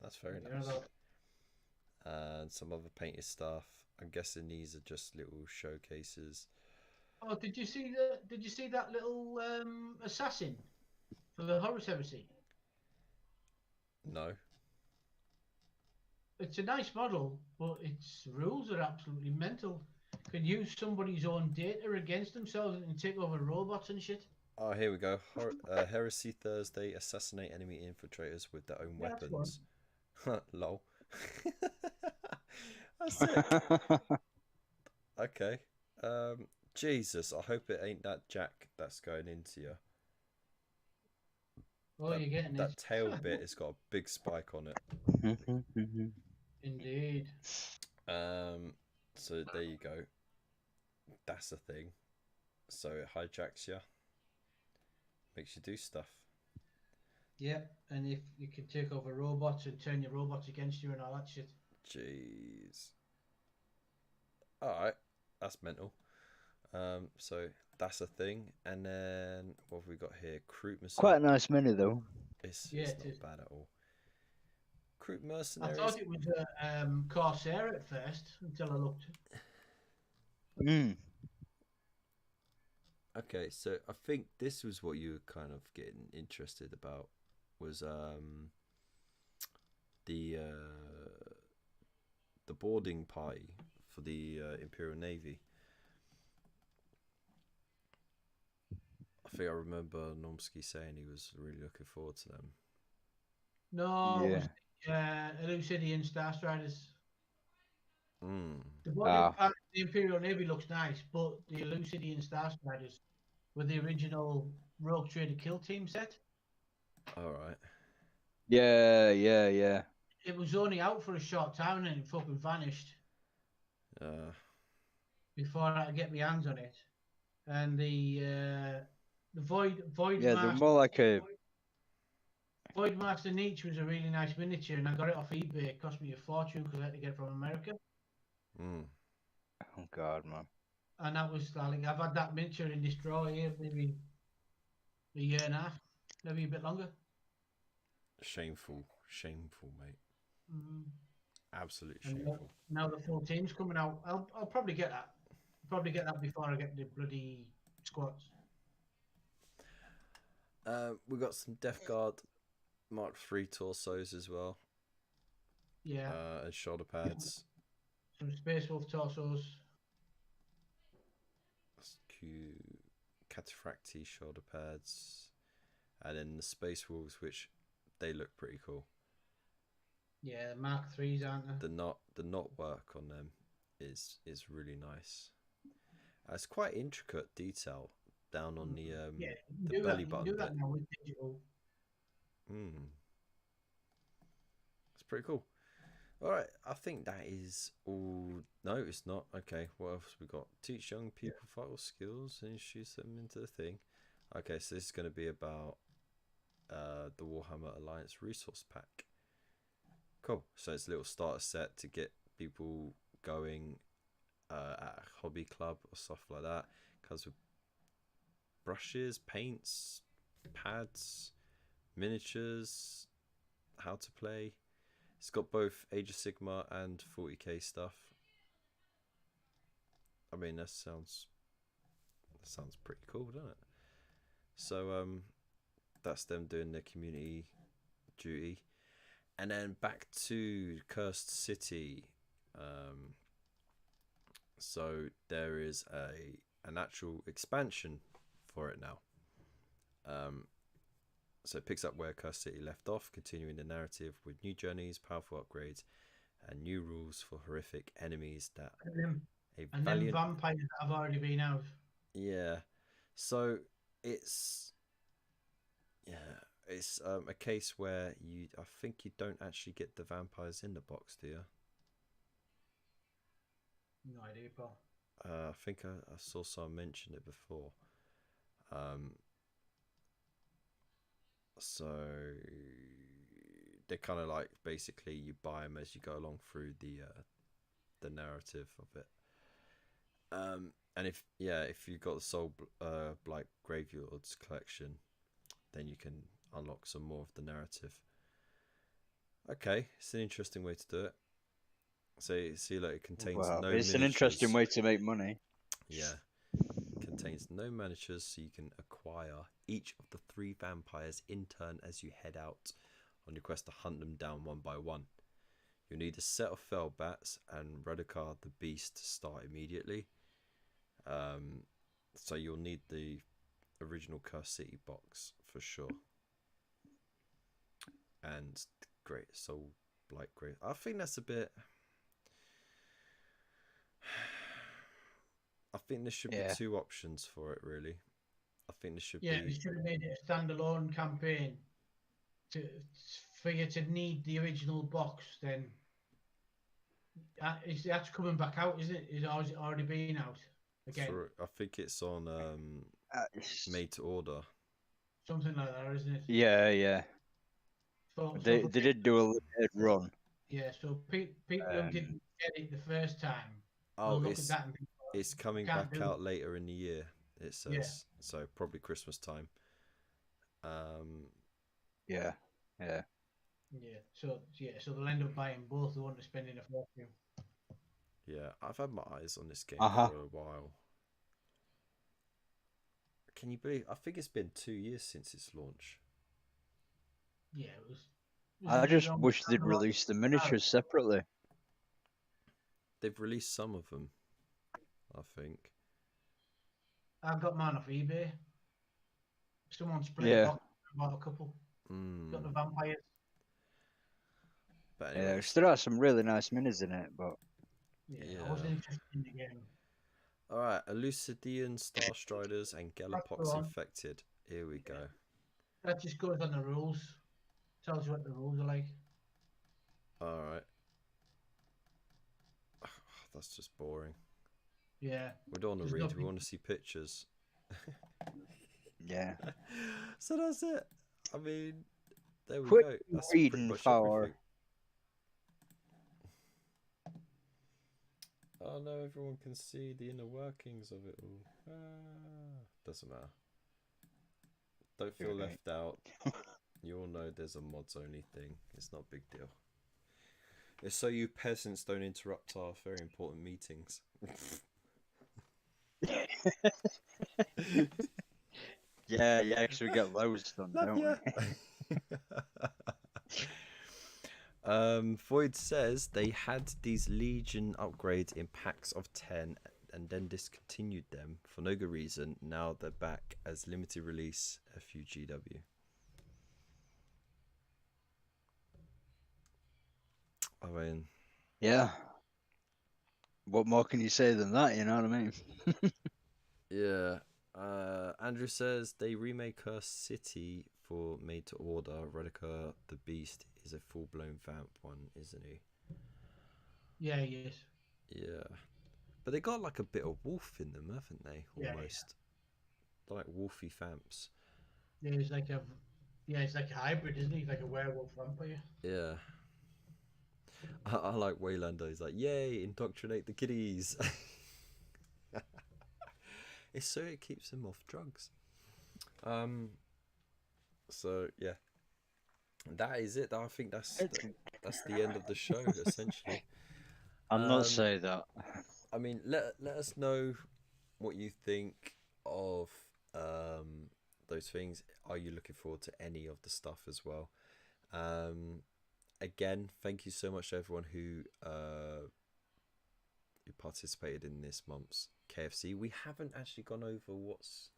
That's very nice. And some other painted stuff. I'm guessing these are just little showcases. Oh, did you see that little assassin for the Horus Heresy? No. It's a nice model, but its rules are absolutely mental. Can use somebody's own data against themselves and take over robots and shit. Oh, here we go. Heresy Thursday. Assassinate enemy infiltrators with their own weapons. Lol. That's it. Okay. Jesus, I hope it ain't that jack that's going into you. Oh, you're getting that it. tail bit has got a big spike on it. Indeed. So there you go. That's a thing. So it hijacks you. Makes you do stuff. Yeah, and if you can take over robots and turn your robots against you and all that shit. Jeez. Alright. That's mental. So that's a thing. And then what have we got here? Recruit mercenaries. Quite a nice mini though. It's Yeah, not it is. bad at all. Recruit I mercenaries. thought it was a Corsair at first until I looked. Okay, so I think this was what you were kind of getting interested about, was the boarding party for the Imperial Navy. I think I remember Nomsky saying he was really looking forward to them. No, Yeah. it was Elucidian Star Striders. The body part of the Imperial Navy looks nice, but the Elucidian Star Striders were the original Rogue Trader Kill Team set. Alright. Yeah. It was only out for a short time and it fucking vanished before I could get my hands on it. And the Void Yeah, Master, they're more like a. Void Master Nietzsche was a really nice miniature, and I got it off eBay. It cost me a fortune because I had to get it from America. Oh God, man. And that was like, I've had that miniature in this drawer here maybe a year and a half, maybe a bit longer. Shameful, mate. Absolutely shameful. Now the full team's coming out. I'll probably get that. Probably get that before I get the bloody squads. We got some Death Guard Mark III torsos as well. Yeah. And shoulder pads. Some Space Wolf torsos. Cataphracti shoulder pads. And then the Space Wolves, which they look pretty cool. Yeah, Mark IIIs, aren't they? The knot work on them is really nice. It's quite intricate detail down on the belly button. You do that now with digital. It's pretty cool. Alright, I think that is all. No, it's not. Okay, what else we got? Teach young people vital skills and introduce them into the thing. Okay, so this is going to be about the Warhammer Alliance resource pack. Cool. So it's a little starter set to get people going at a hobby club or stuff like that. Comes with brushes, paints, pads, miniatures, how to play. It's got both Age of Sigmar and 40k stuff. I mean, that sounds pretty cool, doesn't it? So that's them doing their community duty. And then back to Cursed City. So there is an actual expansion for it now. So it picks up where Cursed City left off, continuing the narrative with new journeys, powerful upgrades, and new rules for horrific enemies that then vampires that have already been out. Yeah. So it's a case where I think you don't actually get the vampires in the box, do you? No idea, Paul. I think I saw someone mention it before. So they're kind of like, basically you buy them as you go along through the narrative of it. And if you've got the Soul Blight Graveyards collection, then you can unlock some more of the narrative. Okay, it's an interesting way to do it. So see, like it contains Well, no it's miniatures. an interesting way to make money. Yeah. Contains no miniatures, so you can acquire each of the 3 vampires in turn as you head out on your quest to hunt them down one by one. You'll need a set of fell bats and Radikar the Beast to start immediately. So you'll need the original Curse City box for sure. And Great Soul Blight Great. I think that's a bit. I think there should be 2 options for it, really. I think there should be. Yeah, they should have made it a standalone campaign for you to need the original box. Then that's coming back out, isn't it? It's already been out again. I think it's on made to order. Something like that, isn't it? Yeah, yeah. They did do a limited run. Yeah, so people who didn't get it the first time. Oh, look at that and think, it's coming back out later in the year. It says so, probably Christmas time. Yeah. So they'll end up buying both. They want to spend in a fortune. Yeah, I've had my eyes on this game for a while. Can you believe? I think it's been 2 years since its launch. Yeah, it was. I just wish they'd release the miniatures separately. They've released some of them, I think. I got mine off eBay. Someone split a box, bought a couple. Got the vampires. But anyway. Yeah, still has some really nice minis in it, but yeah. I wasn't interested in the game. Alright, Elucidian, Star Striders, and Galapox Infected. Here we go. That just goes on the rules. Tells you what the rules are like. Alright. That's just boring. Yeah. We don't want to read, we want to see pictures. Yeah. So that's it. I mean, there we Quick go. That's reading pretty much power. everything. Oh no, everyone can see the inner workings of it all. Doesn't matter. Don't feel left out. You all know there's a mods only thing. It's not a big deal. It's so you peasants don't interrupt our very important meetings. Yeah, because we get loads done, don't we? Void says they had these Legion upgrades in packs of 10 and then discontinued them for no good reason. Now they're back as limited release FUGW. I mean, yeah. What more can you say than that? You know what I mean? Yeah. Andrew says they remake Curse City for made to order. Radikar the Beast is a full blown vamp one, isn't he? Yeah, he is. Yeah. But they got like a bit of wolf in them, haven't they? Almost. Yeah. Like wolfy vamps. Yeah, he's like a hybrid, isn't he? Like a werewolf vampire. Yeah. I like Waylander. He's like, yay, indoctrinate the kiddies. It's so it keeps them off drugs. So yeah, that is it. I think that's the end of the show essentially. I'm not saying that. I mean, let us know what you think of those things. Are you looking forward to any of the stuff as well? Again, thank you so much to everyone who participated in this month's KFC. We haven't actually gone over what's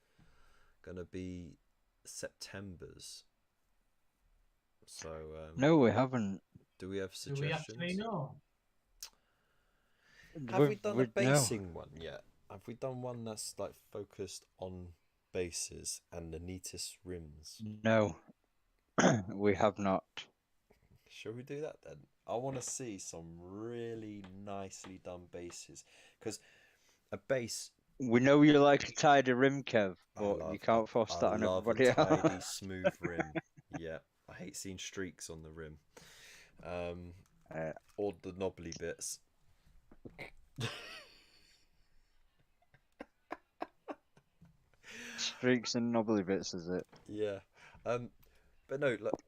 gonna be September's. So no, we haven't. Do we have suggestions? Do we actually know? Have we done a basing one yet? Have we done one that's like focused on bases and the neatest rims? No, we have not. Shall we do that then? I want to see some really nicely done bases, because a base. We know you like a tidy rim, Kev, but you can't force that on everybody else. I love a tidy, smooth rim. Yeah, I hate seeing streaks on the rim, or the knobbly bits. Streaks and knobbly bits, is it? Yeah, but no, look.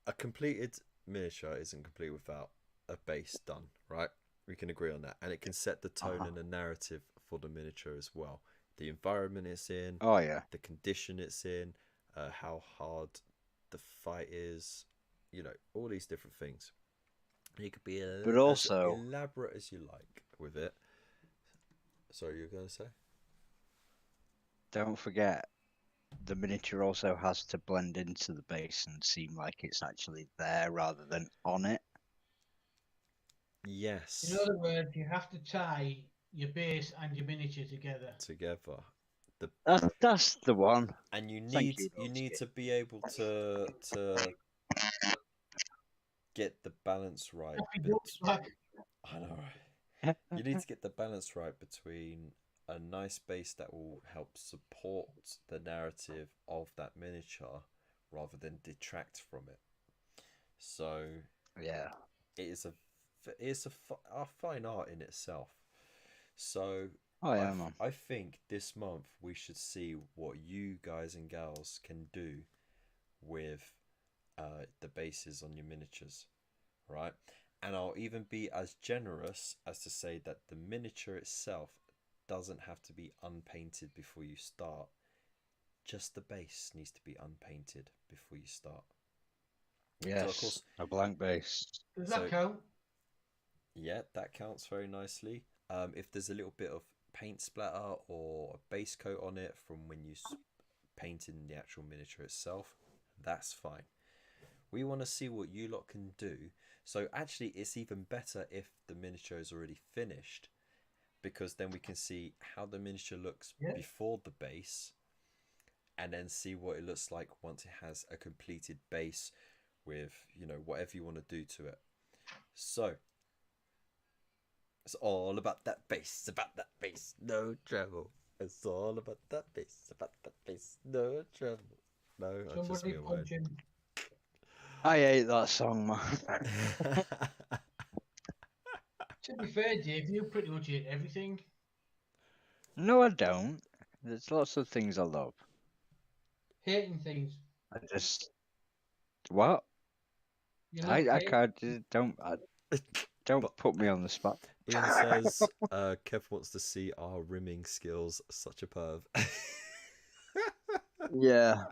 A completed miniature isn't complete without a base done, right? We can agree on that, and it can set the tone and the narrative for the miniature as well. The environment it's in, Oh yeah, the condition it's in, how hard the fight is, you know, all these different things. You could be but as also elaborate as you like with it. Sorry, you're going to say? don't forget the miniature also has to blend into the base and seem like it's actually there rather than on it. Yes. In other words, you have to tie your base and your miniature together. That's the one. And you Thank need to be able to get the balance right. I know, right? You need to get the balance right between a nice base that will help support the narrative of that miniature rather than detract from it. So Yeah, it's a fine art in itself. So man. I think this month we should see what you guys and gals can do with the bases on your miniatures, right? And I'll even be as generous as to say that the miniature itself doesn't have to be unpainted before you start. Just the base needs to be unpainted before you start. Yes, so of course, a blank base. Does that count? Yeah, that counts very nicely. If there's a little bit of paint splatter or a base coat on it from when you painted the actual miniature itself, that's fine. We want to see what you lot can do. So actually, it's even better if the miniature is already finished, because then we can see how the miniature looks before the base, and then see what it looks like once it has a completed base with, you know, whatever you want to do to it. So it's all about that base. It's about that base, no trouble. It's all about that base. About that base, no trouble. No, I just me alone. I hate that song, man. To be fair, Dave, you pretty much hate everything. No, I don't. There's lots of things I love. Hating things. I just what? I can't. Don't put me on the spot. Ian says, Kev wants to see our rimming skills. Such a perv. Yeah.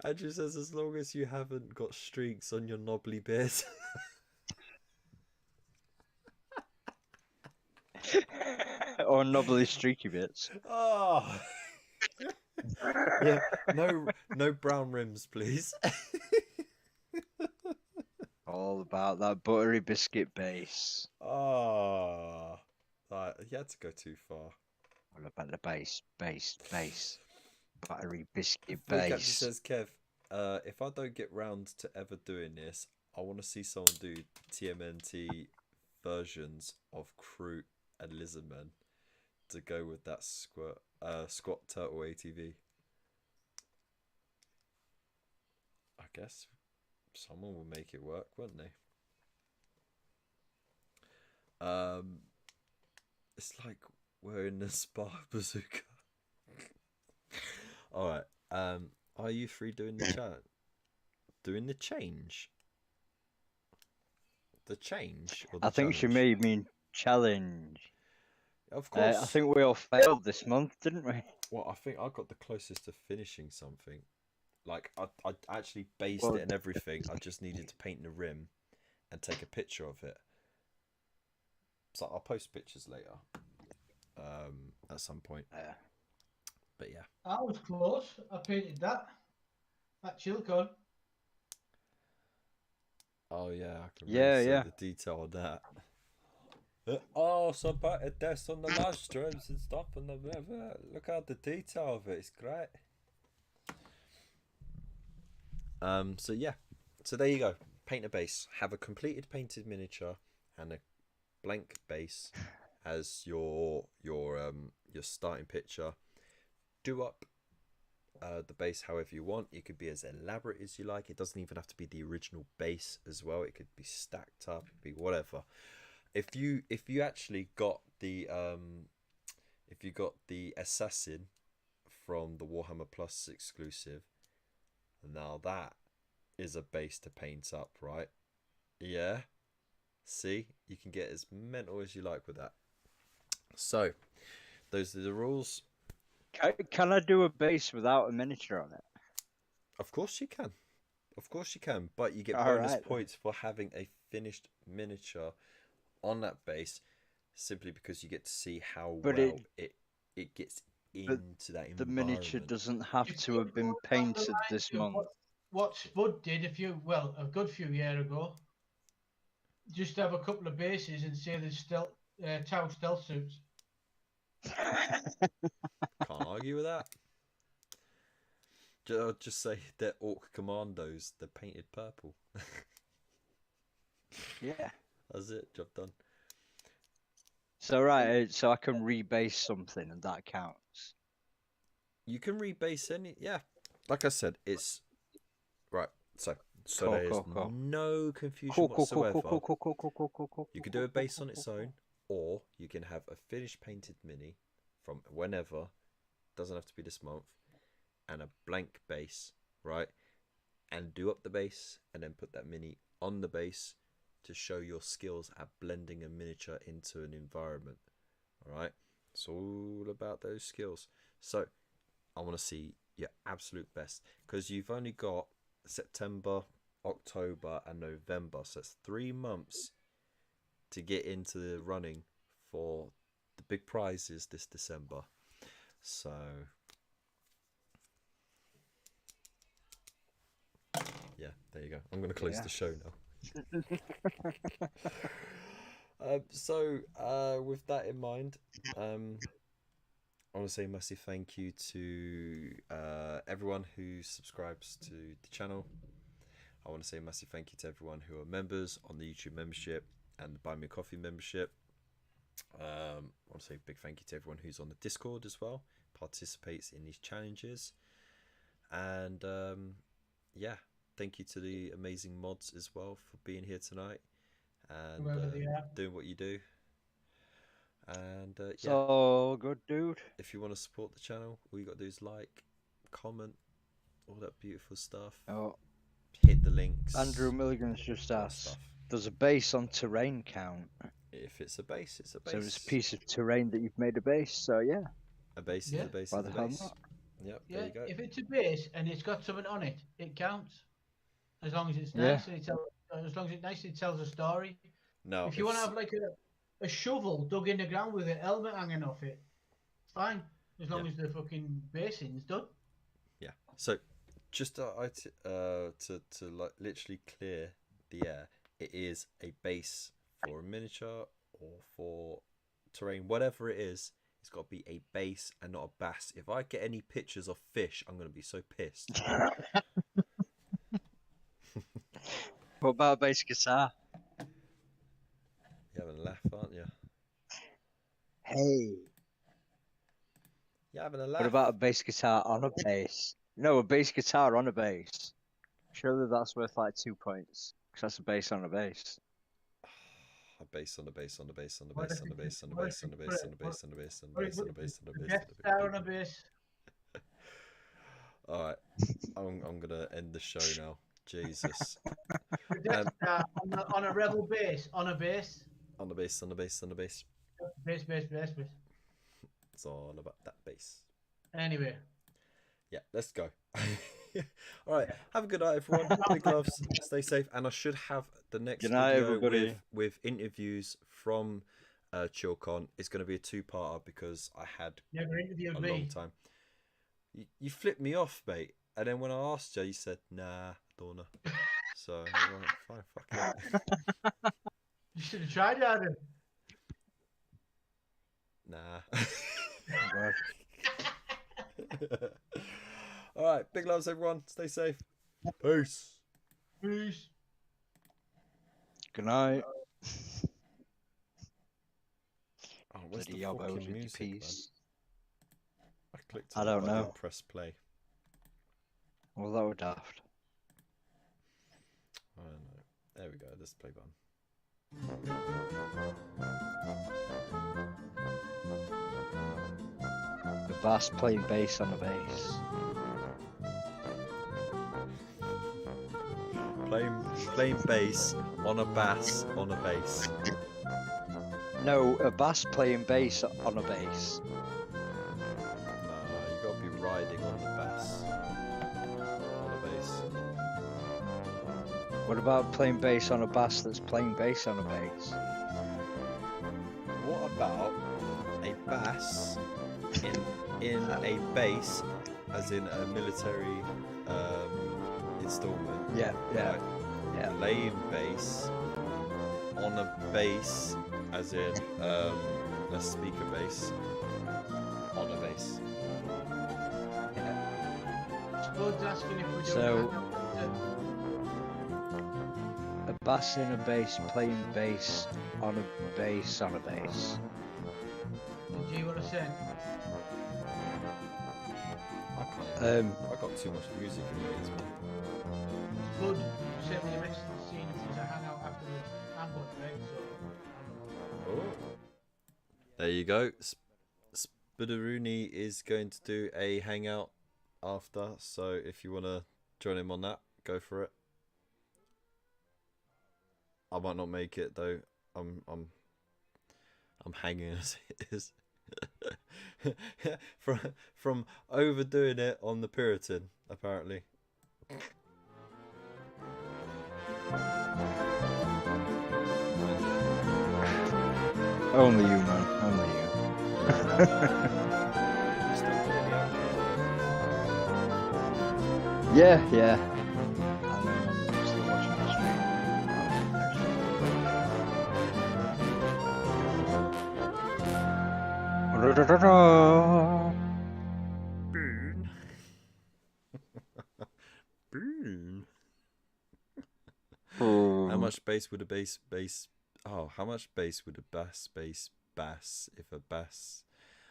Andrew says, as long as you haven't got streaks on your knobbly beard. Or knobbly streaky bits. Oh. Yeah, no brown rims, please. All about that buttery biscuit base. Oh, you had to go too far. All about the base. Buttery biscuit Look, base. actually says Kev, if I don't get round to ever doing this, I want to see someone do TMNT versions of Kroot and Lizardman to go with that squat turtle ATV. I guess someone will make it work, won't they? It's like we're in the spa bazooka. All right. Are you free doing the chat? Doing the change? The change? Or the I think she challenge? may mean challenge. Of course. I think we all failed this month, didn't we? Well, I think I got the closest to finishing something. Like, I actually based it and everything. I just needed to paint the rim and take a picture of it. So I'll post pictures later. At some point. But yeah. I was close. I painted that. That Chilcon. Oh yeah, I can really see the detail on that. So about this on the live streams and stuff, and look at the detail of it. It's great. So yeah, so there you go. Paint a base. Have a completed painted miniature and a blank base as your starting picture. Do up the base however you want. It could be as elaborate as you like. It doesn't even have to be the original base as well. It could be stacked up. It could be whatever. If you actually got the assassin from the Warhammer Plus exclusive, now that is a base to paint up, right? Yeah. See, you can get as mental as you like with that. So, those are the rules. Can I do a base without a miniature on it? Of course you can. Of course you can. But you get All bonus right, then. points for having a finished miniature on that base, simply because you get to see how But well it gets into that environment. The miniature doesn't have If to you have been go along the painted lines this of month. What Spud did a good few years ago, just have a couple of bases and say there's Tau stealth suits. Can't argue with that. I'll just say they're Orc Commandos. They're painted purple. Yeah. That's it. Job done. So right, so I can rebase something and that counts. You can rebase any. Yeah. Like I said, it's right. So Cool, there's cool. no confusion Cool. whatsoever. You can do a base on its own, or you can have a finished painted mini from whenever. Doesn't have to be this month. And a blank base, right? And do up the base and then put that mini on the base to show your skills at blending a miniature into an environment. All right? It's all about those skills. So I want to see your absolute best, because you've only got September, October and November. So it's 3 months to get into the running for the big prizes this December. So yeah, there you go. I'm going to close the show now. With that in mind, I want to say a massive thank you to everyone who subscribes to the channel. I want to say a massive thank you to everyone who are members on the YouTube membership and the Buy Me a Coffee membership. I want to say a big thank you to everyone who's on the Discord as well, participates in these challenges. And yeah, thank you to the amazing mods as well for being here tonight and doing what you do. And yeah, So good, dude. if you want to support the channel, all you got to do is like, comment, all that beautiful stuff. Oh, Hit the links. Andrew Milligan's just all that asked, stuff. does a base on terrain count? If it's a base, it's a base. So it's a piece of terrain that you've made a base, so yeah. A base Yeah. is a base Why is a the hell base. not? Yep, Yeah, there you go. if it's a base and it's got something on it, it counts. As long as it's Yeah. nice and as long as it's nice, it tells a story. No, If you want to have like a shovel dug in the ground with a helmet hanging off it, fine. As long as the fucking basing's done. yeah. So just to like literally clear the air, it is a base for a miniature or for terrain, whatever it is. It's got to be a base and not a bass. If I get any pictures of fish, I'm going to be so pissed. What about a bass guitar? You're having a laugh, aren't you? Hey. You're having a laugh. What about a bass guitar on a bass? No, a bass guitar on a bass. Surely that's worth like 2 points. Because that's a bass on a bass. A base on the base on the base on the What base if on the you- base on the what base if on you the put base it- on the base on the base on the What base on the base on the base. Death Star on a base. All right, I'm gonna end the show now. Jesus. Death Star on a rebel base. On a base. On the base on the base on the base. Base. It's all about that base. Anyway. Yeah, let's go. All right, have a good night, everyone. Big loves. Stay safe, and I should have the next Good night, video everybody. with interviews from ChillCon. It's going to be a 2-parter because I had Never interviewed a me. long time. You flipped me off, mate, and then when I asked you, you said, "Nah, don't know." So right, fine, fuck it. You should have tried it, Adam. Nah. Oh, God. All right, big loves, everyone. Stay safe. Peace. Peace. Good night. Oh, where's Bloody the yobos fucking with your music, man? piece. I clicked. I it, don't but know. didn't press play. Well, that were daft. I don't know. There we go. This play button. The bass playing bass on a bass. Playing bass on a bass on a bass. No, a bass playing bass on a bass. No, you gotta be riding on the bass. On a bass. What about playing bass on a bass that's playing bass on a bass? What about a bass in a base, as in a military installment? Yeah, yeah, Right? yeah. Playing bass on a bass, as in a speaker bass on a bass. Spud's asking if we're doing So- that. A bass in a bass playing bass on a bass on a bass. Do you want to say? I can't. I got too much music in my ears, man. Spud sent me a message saying if there's a hangout after the ambush, right? So, I don't know. Oh. There you go. Spideroonie is going to do a hangout after, so if you want to join him on that, go for it. I might not make it though. I'm hanging as it is. from overdoing it on the Puritan, apparently. Only you, man. Only you. Yeah, yeah. I'm still watching the stream. Burn. Burn. How much bass would a bass? Oh, how much bass would a bass if a bass?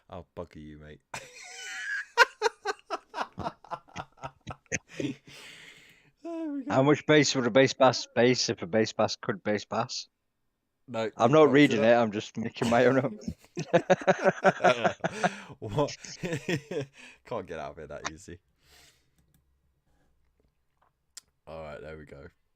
I'll bugger you, mate. How much bass would a bass bass if a bass bass could bass bass? No, I'm not reading it, I'm just making my own up. What? Can't get out of it that easy. Alright, there we go.